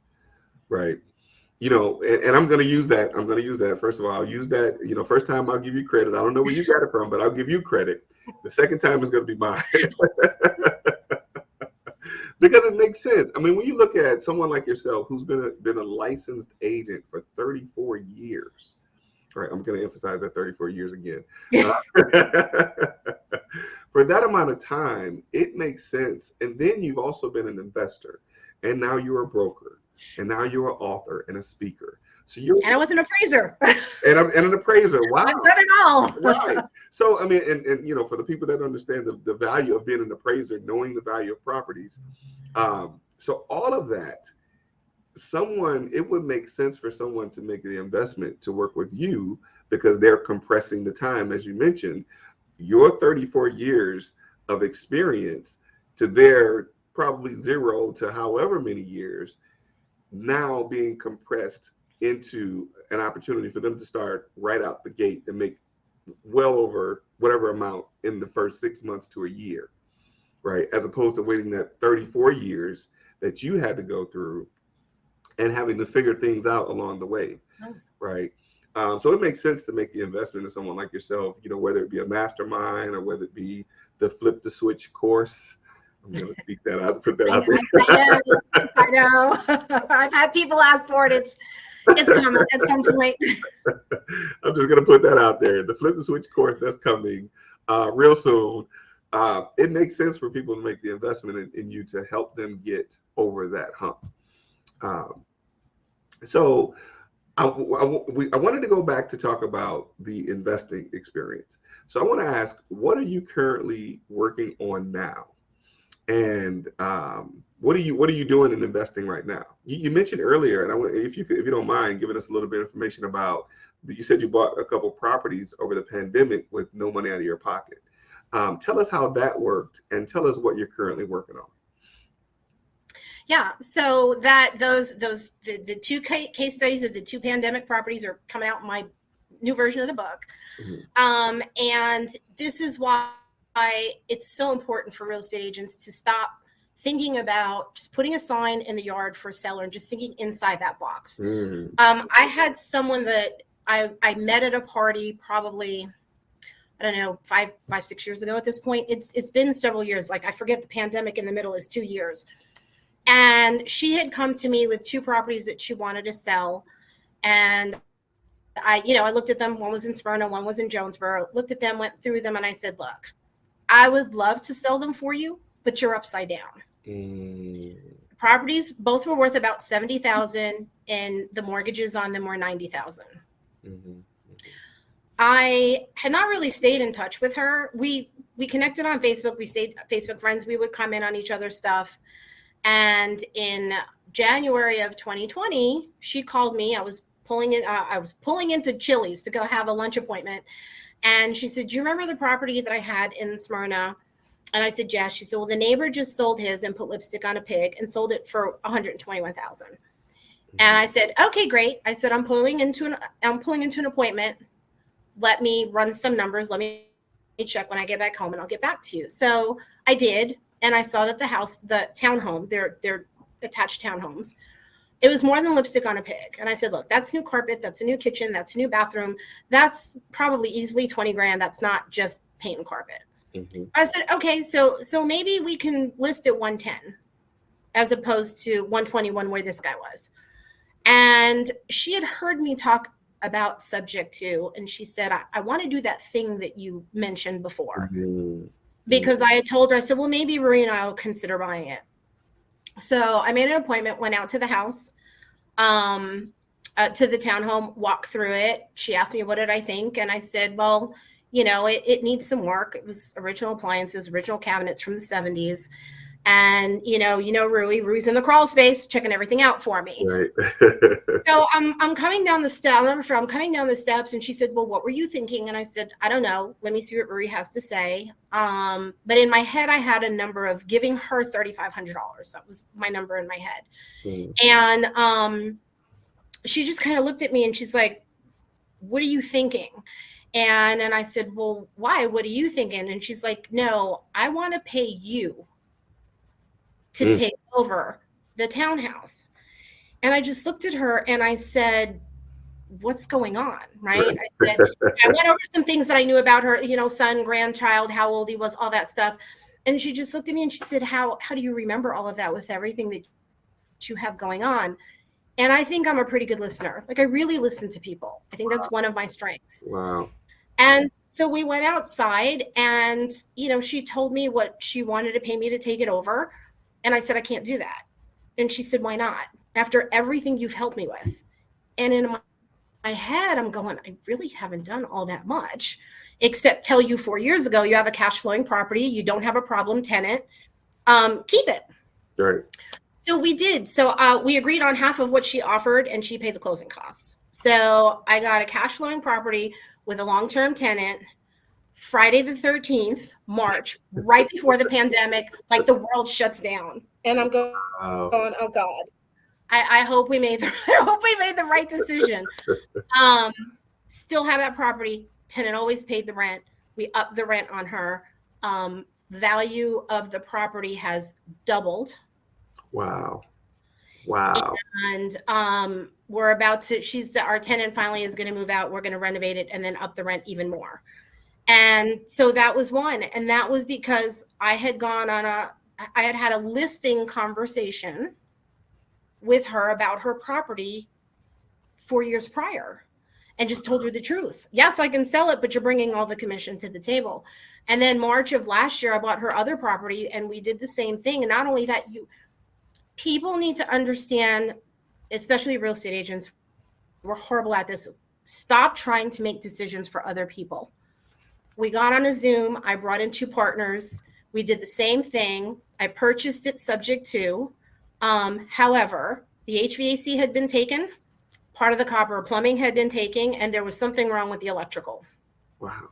right? And I'm going to use that. I'm going to use that. First of all, I'll use that. First time I'll give you credit. I don't know where you got it from, but I'll give you credit. The second time is going to be mine. Because it makes sense. I mean, when you look at someone like yourself who's been a licensed agent for 34 years, right? I'm going to emphasize that 34 years again. Uh, for that amount of time, it makes sense. And then you've also been an investor, and now you're a broker, and now you're an author and a speaker. So you're And I was an appraiser. and an appraiser. Wow. I've done it all. Right. So I mean, and for the people that understand the value of being an appraiser, knowing the value of properties, so all of that, it would make sense for someone to make the investment to work with you because they're compressing the time, as you mentioned, your 34 years of experience to their probably 0 to however many years now being compressed into an opportunity for them to start right out the gate and make well over whatever amount in the first 6 months to a year, right? As opposed to waiting that 34 years that you had to go through and having to figure things out along the way, right? So it makes sense to make the investment in someone like yourself, whether it be a mastermind or whether it be the flip the switch course. I'm going to speak that out, put that out there. I know. I've had people ask for it. It's coming at some point. I'm just going to put that out there. The flip the switch course that's coming real soon. It makes sense for people to make the investment in you to help them get over that hump. So I wanted to go back to talk about the investing experience. So I want to ask, what are you currently working on now? And what are you doing in investing right now? You mentioned earlier, and if you don't mind giving us a little bit of information about. You said you bought a couple properties over the pandemic with no money out of your pocket. Tell us how that worked, and tell us what you're currently working on. Yeah, so the two case studies of the two pandemic properties are coming out in my new version of the book. Mm-hmm. And this is why it's so important for real estate agents to stop thinking about just putting a sign in the yard for a seller and just thinking inside that box. Mm-hmm. I had someone that I met at a party probably, I don't know, 5-6 years ago at this point. It's been several years. Like, I forget the pandemic in the middle is 2 years. And she had come to me with two properties that she wanted to sell. And I looked at them. One was in Smyrna, one was in Jonesboro. Looked at them, went through them, and I said, look, I would love to sell them for you, but you're upside down. Mm. Properties both were worth about 70,000 and the mortgages on them were 90,000. Mm-hmm. I had not really stayed in touch with her. We connected on Facebook. We stayed Facebook friends. We would comment on each other's stuff. And in January of 2020, she called me. I was pulling into Chili's to go have a lunch appointment. And she said, "Do you remember the property that I had in Smyrna?" And I said, "Yes." She said, "Well, the neighbor just sold his and put lipstick on a pig and sold it for 121,000." And I said, "Okay, great." I said, I'm pulling into an appointment. Let me run some numbers. Let me check when I get back home and I'll get back to you. So I did. And I saw that the townhome, they're attached townhomes, it was more than lipstick on a pig. And I said, "Look, that's new carpet. That's a new kitchen. That's a new bathroom. That's probably easily 20 grand. That's not just paint and carpet." Mm-hmm. I said, "Okay, so maybe we can list at 110 as opposed to 121 where this guy was." And she had heard me talk about subject to, and she said, I want to do that thing that you mentioned before. Mm-hmm. Because I had told her, I said, "Well, maybe Marie and I will consider buying it." So I made an appointment, went out to the house, to the townhome, walked through it. She asked me, what did I think? And I said, "Well, it needs some work. It was original appliances, original cabinets from the 70s. And, Rui's in the crawl space, checking everything out for me." Right. So I'm coming down the steps. I'll never forget, I'm coming down the steps, and she said, "Well, what were you thinking?" And I said, "I don't know. Let me see what Marie has to say." But in my head, I had a number of giving her $3,500. That was my number in my head. Mm. And she just kind of looked at me and she's like, "What are you thinking?" And I said, "Well, why? What are you thinking?" And she's like, "No, I want to pay you to take over the townhouse." And I just looked at her and I said, "What's going on?" Right? I said, I went over some things that I knew about her, son, grandchild, how old he was, all that stuff. And she just looked at me and she said, how do you remember all of that with everything that you have going on?" And I think I'm a pretty good listener. Like, I really listen to people. I think that's one of my strengths. Wow. And so we went outside and, she told me what she wanted to pay me to take it over. And I said, "I can't do that." And she said, "Why not? After everything you've helped me with." And in my head, I'm going, I really haven't done all that much, except tell you 4 years ago, you have a cash flowing property. You don't have a problem tenant. Keep it. Right. So we did. So we agreed on half of what she offered and she paid the closing costs. So I got a cash flowing property with a long-term tenant Friday the 13th, March, right before the pandemic, like the world shuts down. And I'm going, Wow. "Oh God, I hope we made the right decision." Still have that property. Tenant always paid the rent. We upped the rent on her. Value of the property has doubled. Wow. Wow. And we're about to, our tenant finally is going to move out. We're going to renovate it and then up the rent even more. And so that was one. And that was because I had had a listing conversation with her about her property 4 years prior and just told her the truth. Yes, I can sell it, but you're bringing all the commission to the table. And then March of last year, I bought her other property and we did the same thing. And not only that, people need to understand, especially real estate agents, we're horrible at this. Stop trying to make decisions for other people. We got on a Zoom. I brought in 2 partners. We did the same thing. I purchased it subject to. However, the HVAC had been taken, part of the copper plumbing had been taken, and there was something wrong with the electrical. Wow.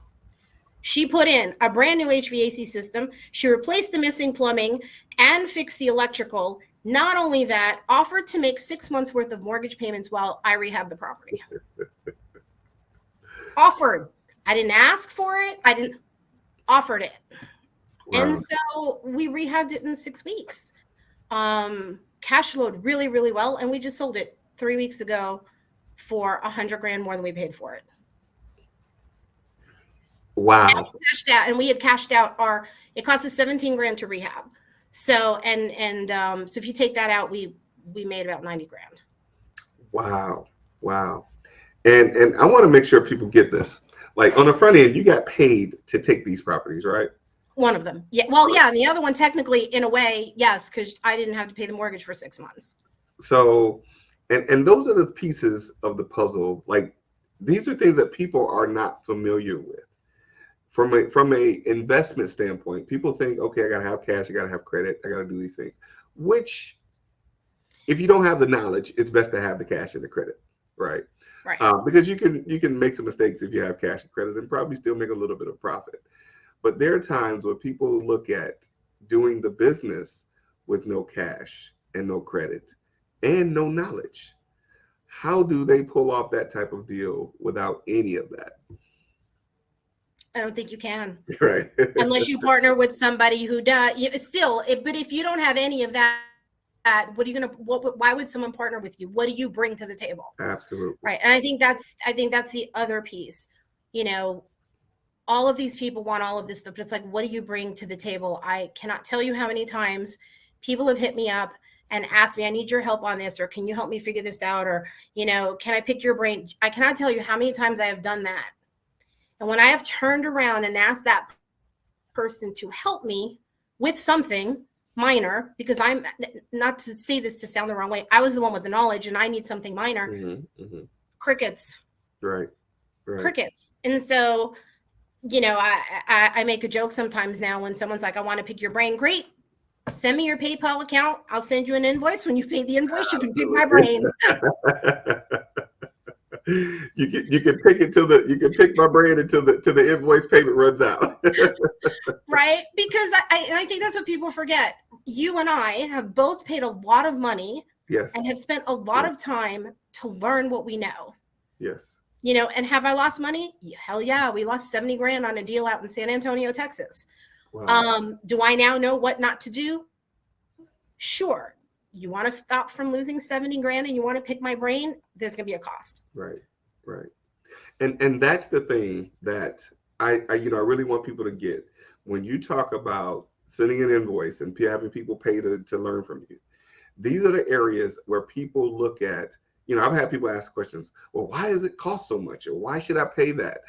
She put in a brand new HVAC system. She replaced the missing plumbing and fixed the electrical. Not only that, offered to make 6 months worth of mortgage payments while I rehab the property. Offered. I didn't ask for it. I didn't offered it. Wow. And so we rehabbed it in 6 weeks. Cash flowed really, really well. And we just sold it 3 weeks ago for $100 grand more than we paid for it. Wow. And we had cashed out it cost us 17 grand to rehab. So, so if you take that out, we made about 90 grand. Wow. Wow. And I want to make sure people get this. Like, on the front end, you got paid to take these properties, right? One of them. Yeah. Well, yeah. And the other one, technically, in a way, yes, because I didn't have to pay the mortgage for 6 months. So, and those are the pieces of the puzzle. Like these are things that people are not familiar with. From a investment standpoint, people think, okay, I gotta have cash, I gotta have credit, I gotta do these things. Which, if you don't have the knowledge, it's best to have the cash and the credit, right? Right. Because you can make some mistakes if you have cash and credit, and probably still make a little bit of profit. But there are times where people look at doing the business with no cash and no credit and no knowledge. How do they pull off that type of deal without any of that? I don't think you can. Right. Unless you partner with somebody who does. Still, but if you don't have any of that, what are you gonna? Why would someone partner with you? What do you bring to the table? Right. And Absolutely. I think that's the other piece. You know, all of these people want all of this stuff, but it's like, what do you bring to the table? I cannot tell you how many times people have hit me up and asked me, I need your help on this, or can you help me figure this out, or can I pick your brain? I cannot tell you how many times I have done that. And when I have turned around and asked that person to help me with something minor, because I'm not to say this to sound the wrong way, I was the one with the knowledge and I need something minor, Hmm. Hmm. crickets, Right. Right. crickets. And so, I make a joke sometimes now when someone's like, I want to pick your brain. Great. Send me your PayPal account. I'll send you an invoice. When you pay the invoice, you can pick my brain. You can pick it till the you can pick my brain until the invoice payment runs out. Right? Because I think that's what people forget. You and I have both paid a lot of money and Yes. have spent a lot Yes. of time to learn what we know. Yes. And have I lost money? Hell yeah. We lost 70 grand on a deal out in San Antonio, Texas. Wow. Do I now know what not to do? Sure. You want to stop from losing 70 grand and you want to pick my brain? There's going to be a cost. Right. Right. And that's the thing that I really want people to get when you talk about sending an invoice and having people pay to learn from you. These are the areas where people look at. I've had people ask questions. Well, why does it cost so much, or why should I pay that?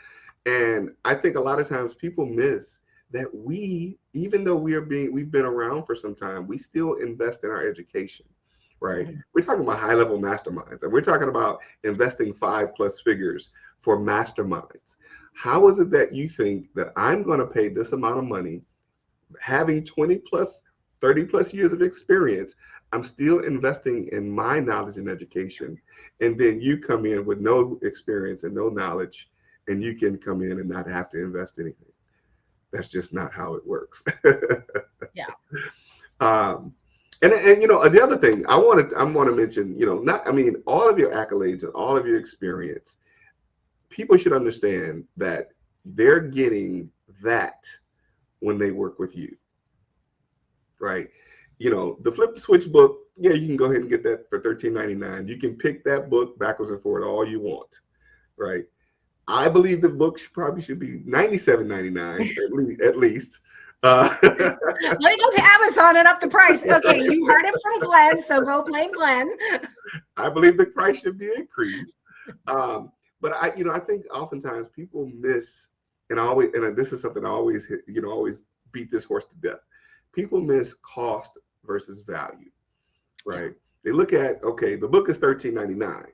And I think a lot of times people miss that even though we've been around for some time, we still invest in our education, right? Mhm. We're talking about high level masterminds, and we're talking about investing 5+ figures for masterminds. How is it that you think that I'm going to pay this amount of money, having 20 plus, 30 plus years of experience? I'm still investing in my knowledge and education. And then you come in with no experience and no knowledge, and you can come in and not have to invest anything. That's just not how it works. Yeah. um, and the other thing I want to mention, not I mean all of your accolades and all of your experience, people should understand that they're getting that when they work with you, right? The Flip the Switch book, yeah, you can go ahead and get that for $13.99. You can pick that book backwards and forward all you want, right? I believe the book should be $97.99 at least. Let me go to Amazon and up the price. Okay, you heard it from Glenn, so go blame Glenn. I believe the price should be increased. But I think oftentimes people miss, and this is something I always hit, always beat this horse to death. People miss cost versus value, Yeah. right? They look at, okay, the book is $13.99,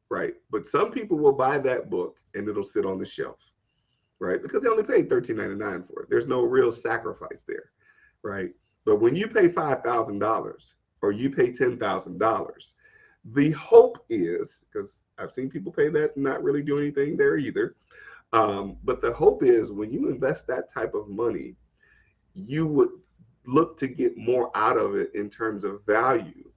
right? But some people will buy that book and it'll sit on the shelf, right? Because they only paid $13.99 for it. There's no real sacrifice there, right? But when you pay $5,000 or you pay $10,000, the hope is, because I've seen people pay that and not really do anything there either. But the hope is when you invest that type of money, you would look to get more out of it in terms of value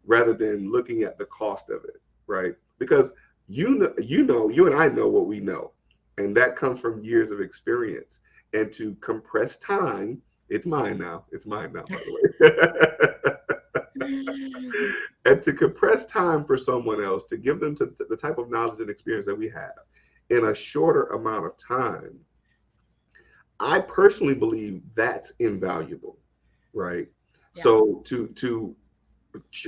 rather than looking at the cost of it, right? Because you and I know what we know, and that comes from years of experience. And to compress time, it's mine now, by the way. And to compress time for someone else, to give them the type of knowledge and experience that we have in a shorter amount of time, I personally believe that's invaluable, right? Yeah. So to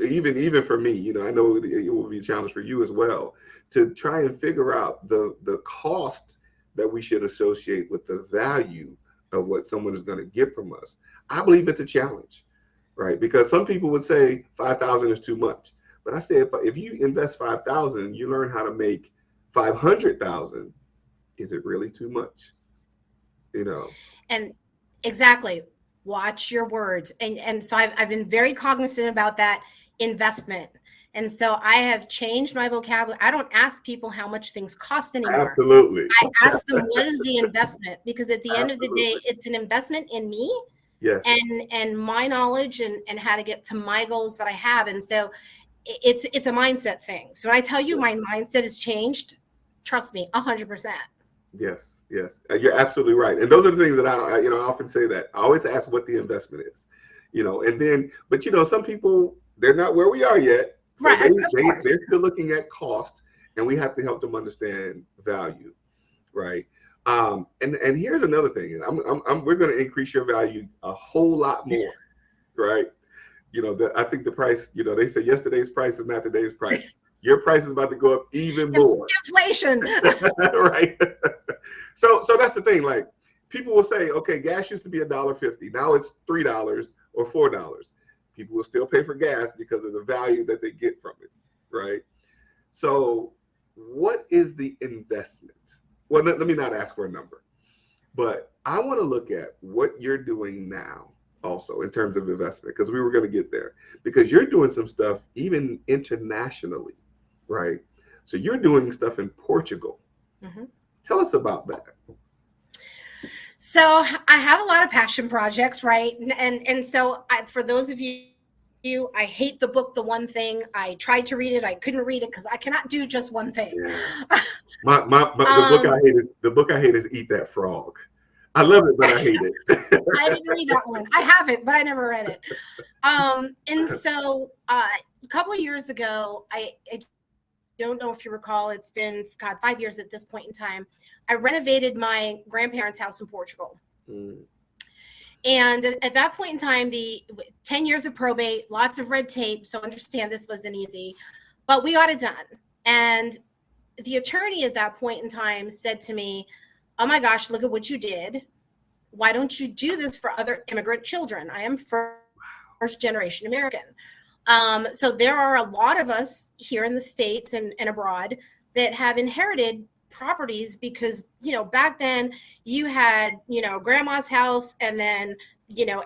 even for me, I know it will be a challenge for you as well to try and figure out the cost that we should associate with the value of what someone is going to get from us. I believe it's a challenge, right? Because some people would say 5,000 is too much. But I say if you invest 5,000, you learn how to make 500,000. Is it really too much? You know. And exactly, watch your words. And so I've been very cognizant about that investment. And so I have changed my vocabulary. I don't ask people how much things cost anymore. Absolutely. I ask them, what is the investment? Because at the end of the day, Absolutely. it's an investment in me Yes. and my knowledge and how to get to my goals that I have. And so it's a mindset thing. So when I tell you Yes. my mindset has changed, trust me, 100%. Yes. Yes. You're absolutely right. And those are the things that I often say that I always ask what the investment is, and then, but some people, they're not where we are yet. So Right. Of course. they're still looking at cost, and we have to help them understand value. Right. And here's another thing. And we're going to increase your value a whole lot more. Right. I think the price, they say yesterday's price is not today's price. Your price is about to go up even more. Inflation. Right. So that's the thing. Like, people will say, okay, gas used to be $1.50. Now it's $3 or $4. People will still pay for gas because of the value that they get from it. Right. So what is the investment? Well, let me not ask for a number, but I want to look at what you're doing now also in terms of investment, because we were going to get there, because you're doing some stuff even internationally, right? So you're doing stuff in Portugal. Mm-hmm. Tell us about that. So I have a lot of passion projects, right? And so for those of you, I hate the book, The One Thing. I tried to read it. I couldn't read it because I cannot do just one thing. Yeah. The book I hate is Eat That Frog. I love it, but I hate it. I didn't read that one. I have it, but I never read it. And so a couple of years ago, I don't know if you recall, it's been, 5 years at this point in time. I renovated my grandparents' house in Portugal. Mm. And at that point in time, the 10 years of probate, lots of red tape. So understand this wasn't easy, but we got it done. And the attorney at that point in time said to me, oh my gosh, look at what you did. Why don't you do this for other immigrant children? I am first generation American. So there are a lot of us here in the States and abroad that have inherited properties because, back then you had, grandma's house and then,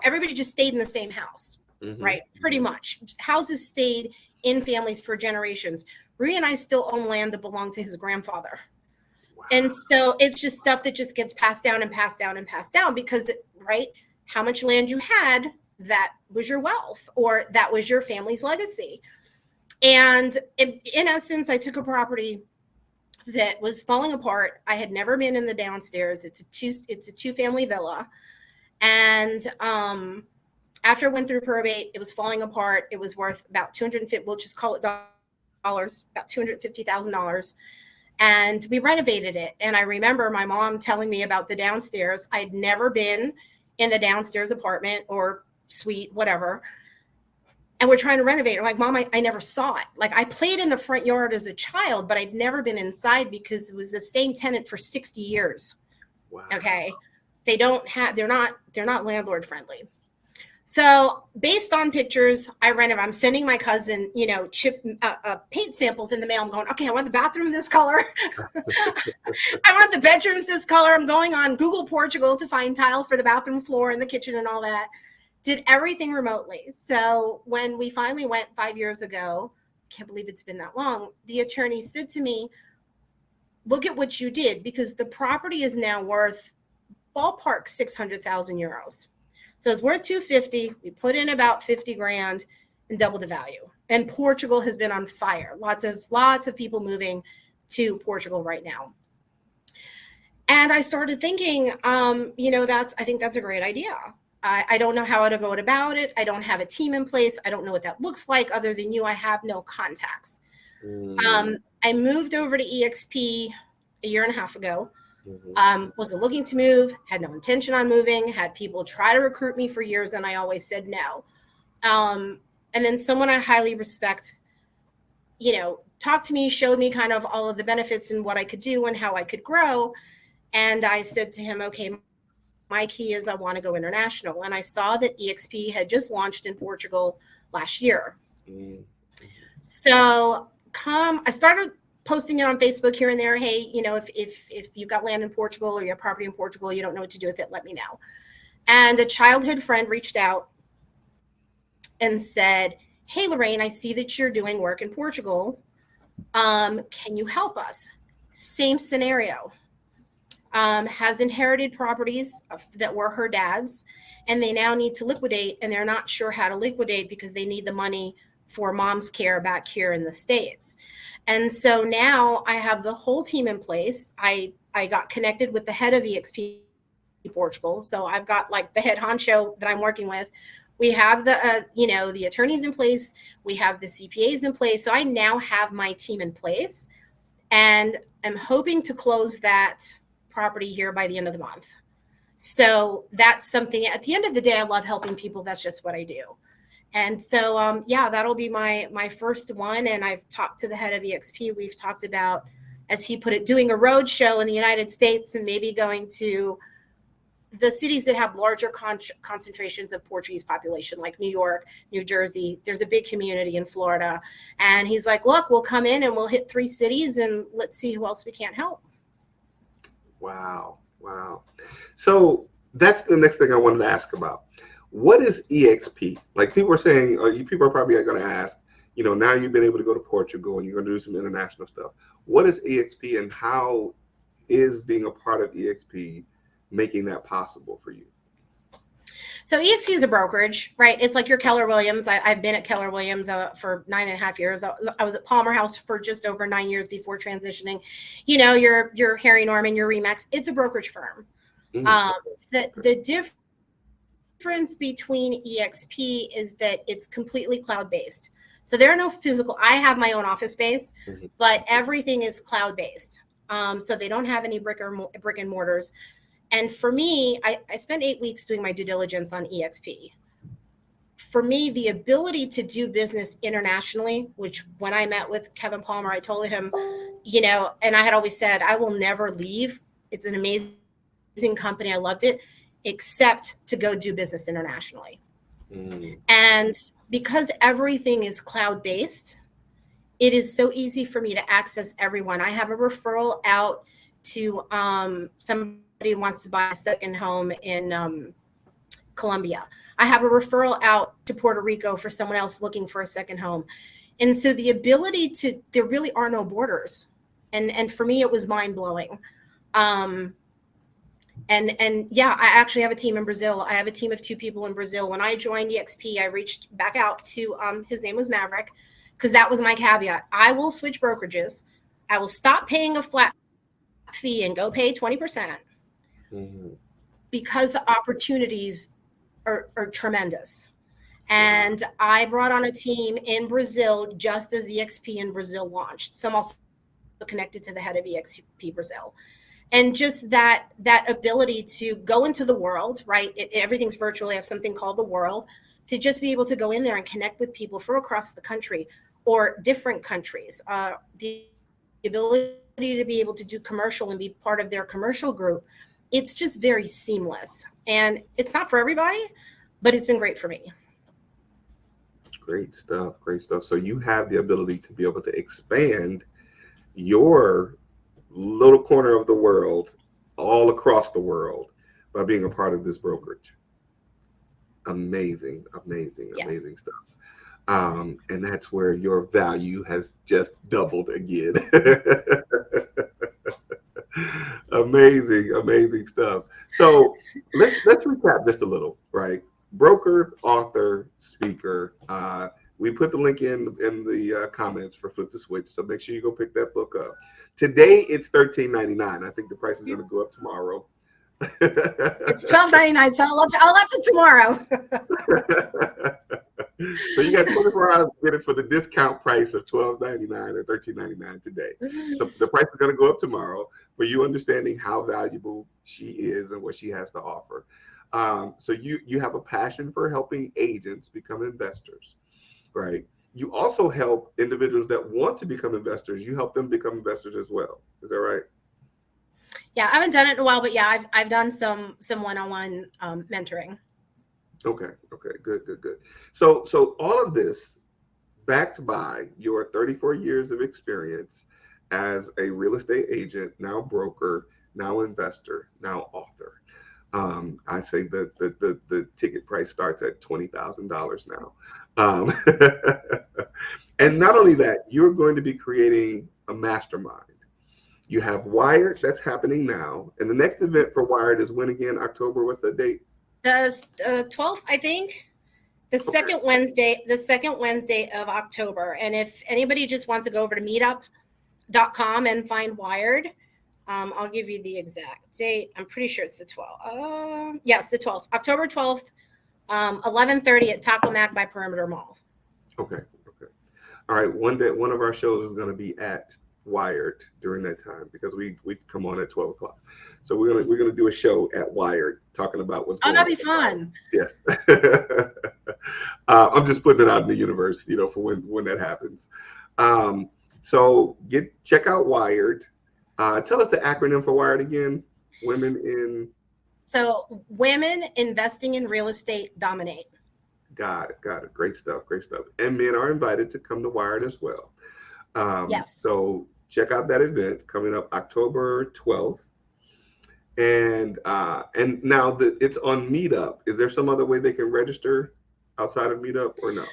everybody just stayed in the same house, mm-hmm. right? Pretty much. Houses stayed in families for generations. Rhea and I still own land that belonged to his grandfather. Wow. And so it's just stuff that just gets passed down and passed down and passed down because, right, how much land you had, that was your wealth or that was your family's legacy. And in essence, I took a property that was falling apart. I had never been in the downstairs. It's a two-family villa. And after I went through probate, it was falling apart. It was worth about $250, we'll just call it dollars, about $250,000. And we renovated it. And I remember my mom telling me about the downstairs. I'd never been in the downstairs apartment or suite, whatever. And we're trying to renovate. I'm like, Mom, I never saw it. Like, I played in the front yard as a child, but I'd never been inside because it was the same tenant for 60 years. Wow. Okay. They're not landlord friendly. So based on pictures, I'm sending my cousin, paint samples in the mail. I'm going, okay, I want the bathroom this color. I want the bedrooms this color. I'm going on Google Portugal to find tile for the bathroom floor and the kitchen and all that. Did everything remotely. So when we finally went 5 years ago, can't believe it's been that long, the attorney said to me, look at what you did, because the property is now worth ballpark 600,000 euros. So it's worth 250. We put in about 50 grand and double the value. And Portugal has been on fire. Lots of people moving to Portugal right now. And I started thinking, I think that's a great idea. I don't know how to go about it. I don't have a team in place. I don't know what that looks like. Other than you, I have no contacts. I moved over to EXP a year and a half ago. Wasn't looking to move, had no intention on moving, had people try to recruit me for years, and I always said no. And then someone I highly respect, talked to me, showed me kind of all of the benefits and what I could do and how I could grow. And I said to him, okay, Mike, my key is I want to go international. And I saw that EXP had just launched in Portugal last year. Mm-hmm. So I started posting it on Facebook here and there. Hey, if you've got land in Portugal or you have property in Portugal, you don't know what to do with it, let me know. And a childhood friend reached out and said, hey, Lorraine, I see that you're doing work in Portugal. Can you help us? Same scenario. Has inherited properties that were her dad's, and they now need to liquidate, and they're not sure how to liquidate because they need the money for mom's care back here in the States. And so now I have the whole team in place. I got connected with the head of EXP Portugal, so I've got like the head honcho that I'm working with. We have the attorneys in place, we have the CPAs in place. So I now have my team in place, and I'm hoping to close that property here by the end of the month. So that's something. At the end of the day, I love helping people. That's just what I do. And so, yeah, that'll be my first one. And I've talked to the head of EXP. We've talked about, as he put it, doing a road show in the United States and maybe going to the cities that have larger concentrations of Portuguese population, like New York, New Jersey. There's a big community in Florida. And he's like, look, we'll come in and we'll hit 3 cities and let's see who else we can't help. Wow. Wow. So that's the next thing I wanted to ask about. What is EXP? Like people are saying, people are probably going to ask, now you've been able to go to Portugal and you're going to do some international stuff. What is EXP, and how is being a part of EXP making that possible for you? So EXP is a brokerage, right? It's like your Keller Williams. I've been at Keller Williams for 9.5 years. I was at Palmer House for just over 9 years before transitioning. Your Harry Norman, your Remax. It's a brokerage firm. The difference between EXP is that it's completely cloud-based. So there are no physical. I have my own office space, but everything is cloud-based. So they don't have any brick and mortars. And for me, I spent 8 weeks doing my due diligence on EXP. For me, the ability to do business internationally, which when I met with Kevin Palmer, I told him, and I had always said, I will never leave. It's an amazing company. I loved it, except to go do business internationally. And because everything is cloud-based, it is so easy for me to access everyone. I have a referral out to somebody who wants to buy a second home in Colombia. I have a referral out to Puerto Rico for someone else looking for a second home. And so the ability there really are no borders. And for me, it was mind-blowing. And yeah, I actually have a team in Brazil. I have a team of 2 people in Brazil. When I joined EXP, I reached back out to, his name was Maverick, because that was my caveat. I will switch brokerages. I will stop paying a flat fee and go pay 20%, because the opportunities are tremendous. And I brought on a team in Brazil just as EXP in Brazil launched. So I'm also connected to the head of EXP Brazil. And just that ability to go into the world, right? Everything's virtual. I have something called the world, to just be able to go in there and connect with people from across the country or different countries. The ability to be able to do commercial and be part of their commercial group, it's just very seamless. And it's not for everybody, but it's been great for me. Great stuff. Great stuff. So you have the ability to be able to expand your little corner of the world all across the world by being a part of this brokerage. Amazing stuff. And that's where your value has just doubled again. Amazing stuff. So let's recap just a little, right? Broker, author, speaker. We put the link in the comments for Flip the Switch, so make sure you go pick that book up. Today it's $13.99. I think the price is going to go up tomorrow. It's $12.99, so I'll up it tomorrow. So you got 24 hours to get it for the discount price of $12.99 or $13.99 today. So the price is going to go up tomorrow for you understanding how valuable she is and what she has to offer. So you have a passion for helping agents become investors, right? You also help individuals that want to become investors. You help them become investors as well. Is that right? Yeah, I haven't done it in a while, but yeah, I've done some one-on-one mentoring. Okay, okay, good, good, good. So all of this backed by your 34 years of experience as a real estate agent, now broker, now investor, now author. I say that the ticket price starts at $20,000 now. Um, and not only that, you're going to be creating a mastermind. You have Wired that's happening now, and the next event for Wired is when again? October. What's the date? The 12th, I think. Okay. The second Wednesday of October. And if anybody just wants to go over to meetup.com and find Wired, I'll give you the exact date. I'm pretty sure it's the 12th. Yes, the 12th, October 12th, 11:30 at Taco Mac by Perimeter Mall. Okay. Okay. All right. One day, one of our shows is going to be at Wired during that time because we come on at 12 o'clock. So we're gonna do a show at Wired talking about what's Oh, going that'd on be at Wired. fun. Yes. I'm just putting it out in the universe, for when that happens. Um, so check out Wired. Tell us the acronym for Wired again. Women in. So, women investing in real estate dominate. Got it. Got it. Great stuff. Great stuff. And men are invited to come to Wired as well. Yes. So check out that event coming up October 12th. And now it's on Meetup. Is there some other way they can register outside of Meetup or no?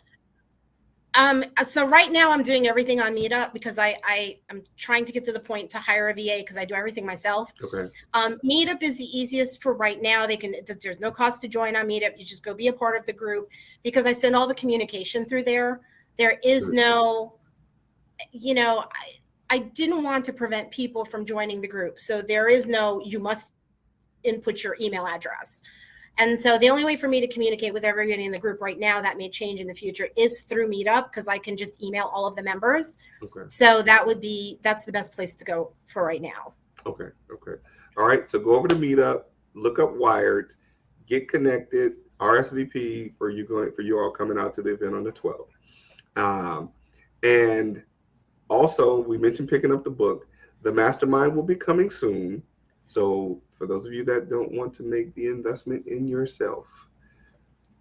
So right now I'm doing everything on Meetup because I'm trying to get to the point to hire a VA because I do everything myself. Okay. Meetup is the easiest for right now. There's no cost to join on Meetup. You just go be a part of the group because I send all the communication through there. There is no, I didn't want to prevent people from joining the group. So there is no, you must input your email address. And so the only way for me to communicate with everybody in the group right now, that may change in the future, is through Meetup because I can just email all of the members. Okay. So that's the best place to go for right now. Okay. Okay. All right. So go over to Meetup, look up Wired, get connected, RSVP for you all coming out to the event on the 12th. And also, we mentioned picking up the book. The mastermind will be coming soon. So for those of you that don't want to make the investment in yourself,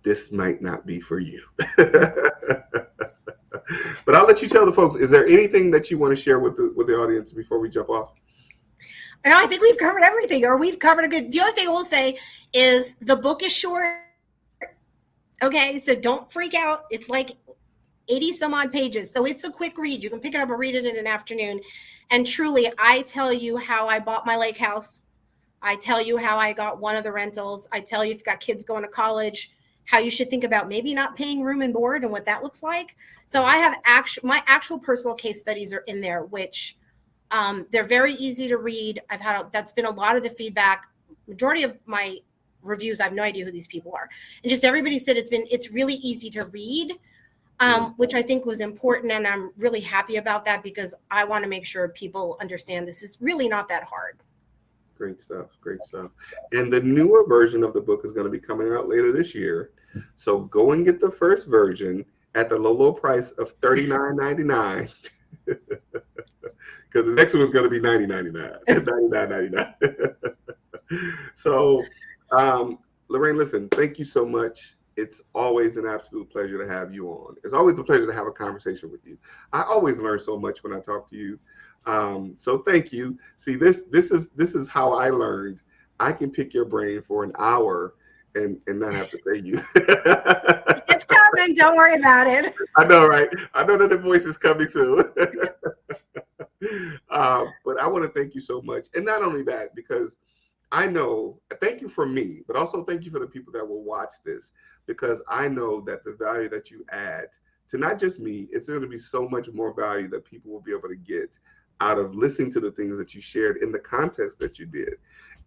this might not be for you. But I'll let you tell the folks, is there anything that you want to share with the audience before we jump off? And I think we've covered everything, or we've covered a good. The only thing I will say is the book is short. Okay, so don't freak out. It's like 80 some odd pages. So it's a quick read. You can pick it up and read it in an afternoon. And truly, I tell you how I bought my lake house. I tell you how I got one of the rentals. I tell you if you've got kids going to college, how you should think about maybe not paying room and board and what that looks like. So I have my actual personal case studies are in there, which they're very easy to read. That's been a lot of the feedback. Majority of my reviews, I have no idea who these people are. And just everybody said it's really easy to read. Which I think was important. And I'm really happy about that because I want to make sure people understand this is really not that hard. Great stuff. Great stuff. And the newer version of the book is going to be coming out later this year. So go and get the first version at the low price of $39.99. Because the next one is going to be $90.99. $99.99. So, Lorraine, listen, thank you so much. It's always an absolute pleasure to have you on. It's always a pleasure to have a conversation with you. I always learn so much when I talk to you. So thank you. See, this is how I learned. I can pick your brain for an hour and not have to pay you. It's coming. Don't worry about it. I know, right? I know that the voice is coming soon. But I want to thank you so much. And not only that, because I know, thank you for me, but also thank you for the people that will watch this, because I know that the value that you add to not just me, it's going to be so much more value that people will be able to get out of listening to the things that you shared in the contest that you did.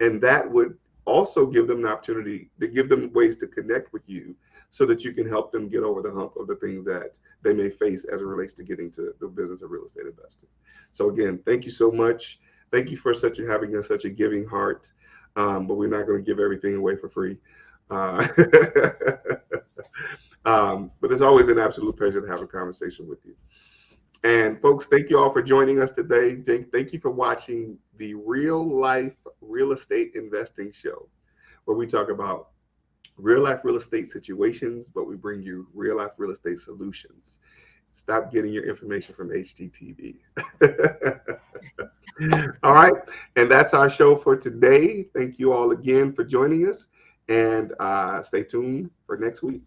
And that would also give them an opportunity to give them ways to connect with you so that you can help them get over the hump of the things that they may face as it relates to getting to the business of real estate investing. So again, thank you so much. Thank you for having such a giving heart. But we're not going to give everything away for free. But it's always an absolute pleasure to have a conversation with you. And folks, thank you all for joining us today. Thank you for watching the Real Life real estate investing show, where we talk about real life real estate situations, but we bring you real life real estate solutions. Stop getting your information from HGTV. All right. And that's our show for today. Thank you all again for joining us. And stay tuned for next week.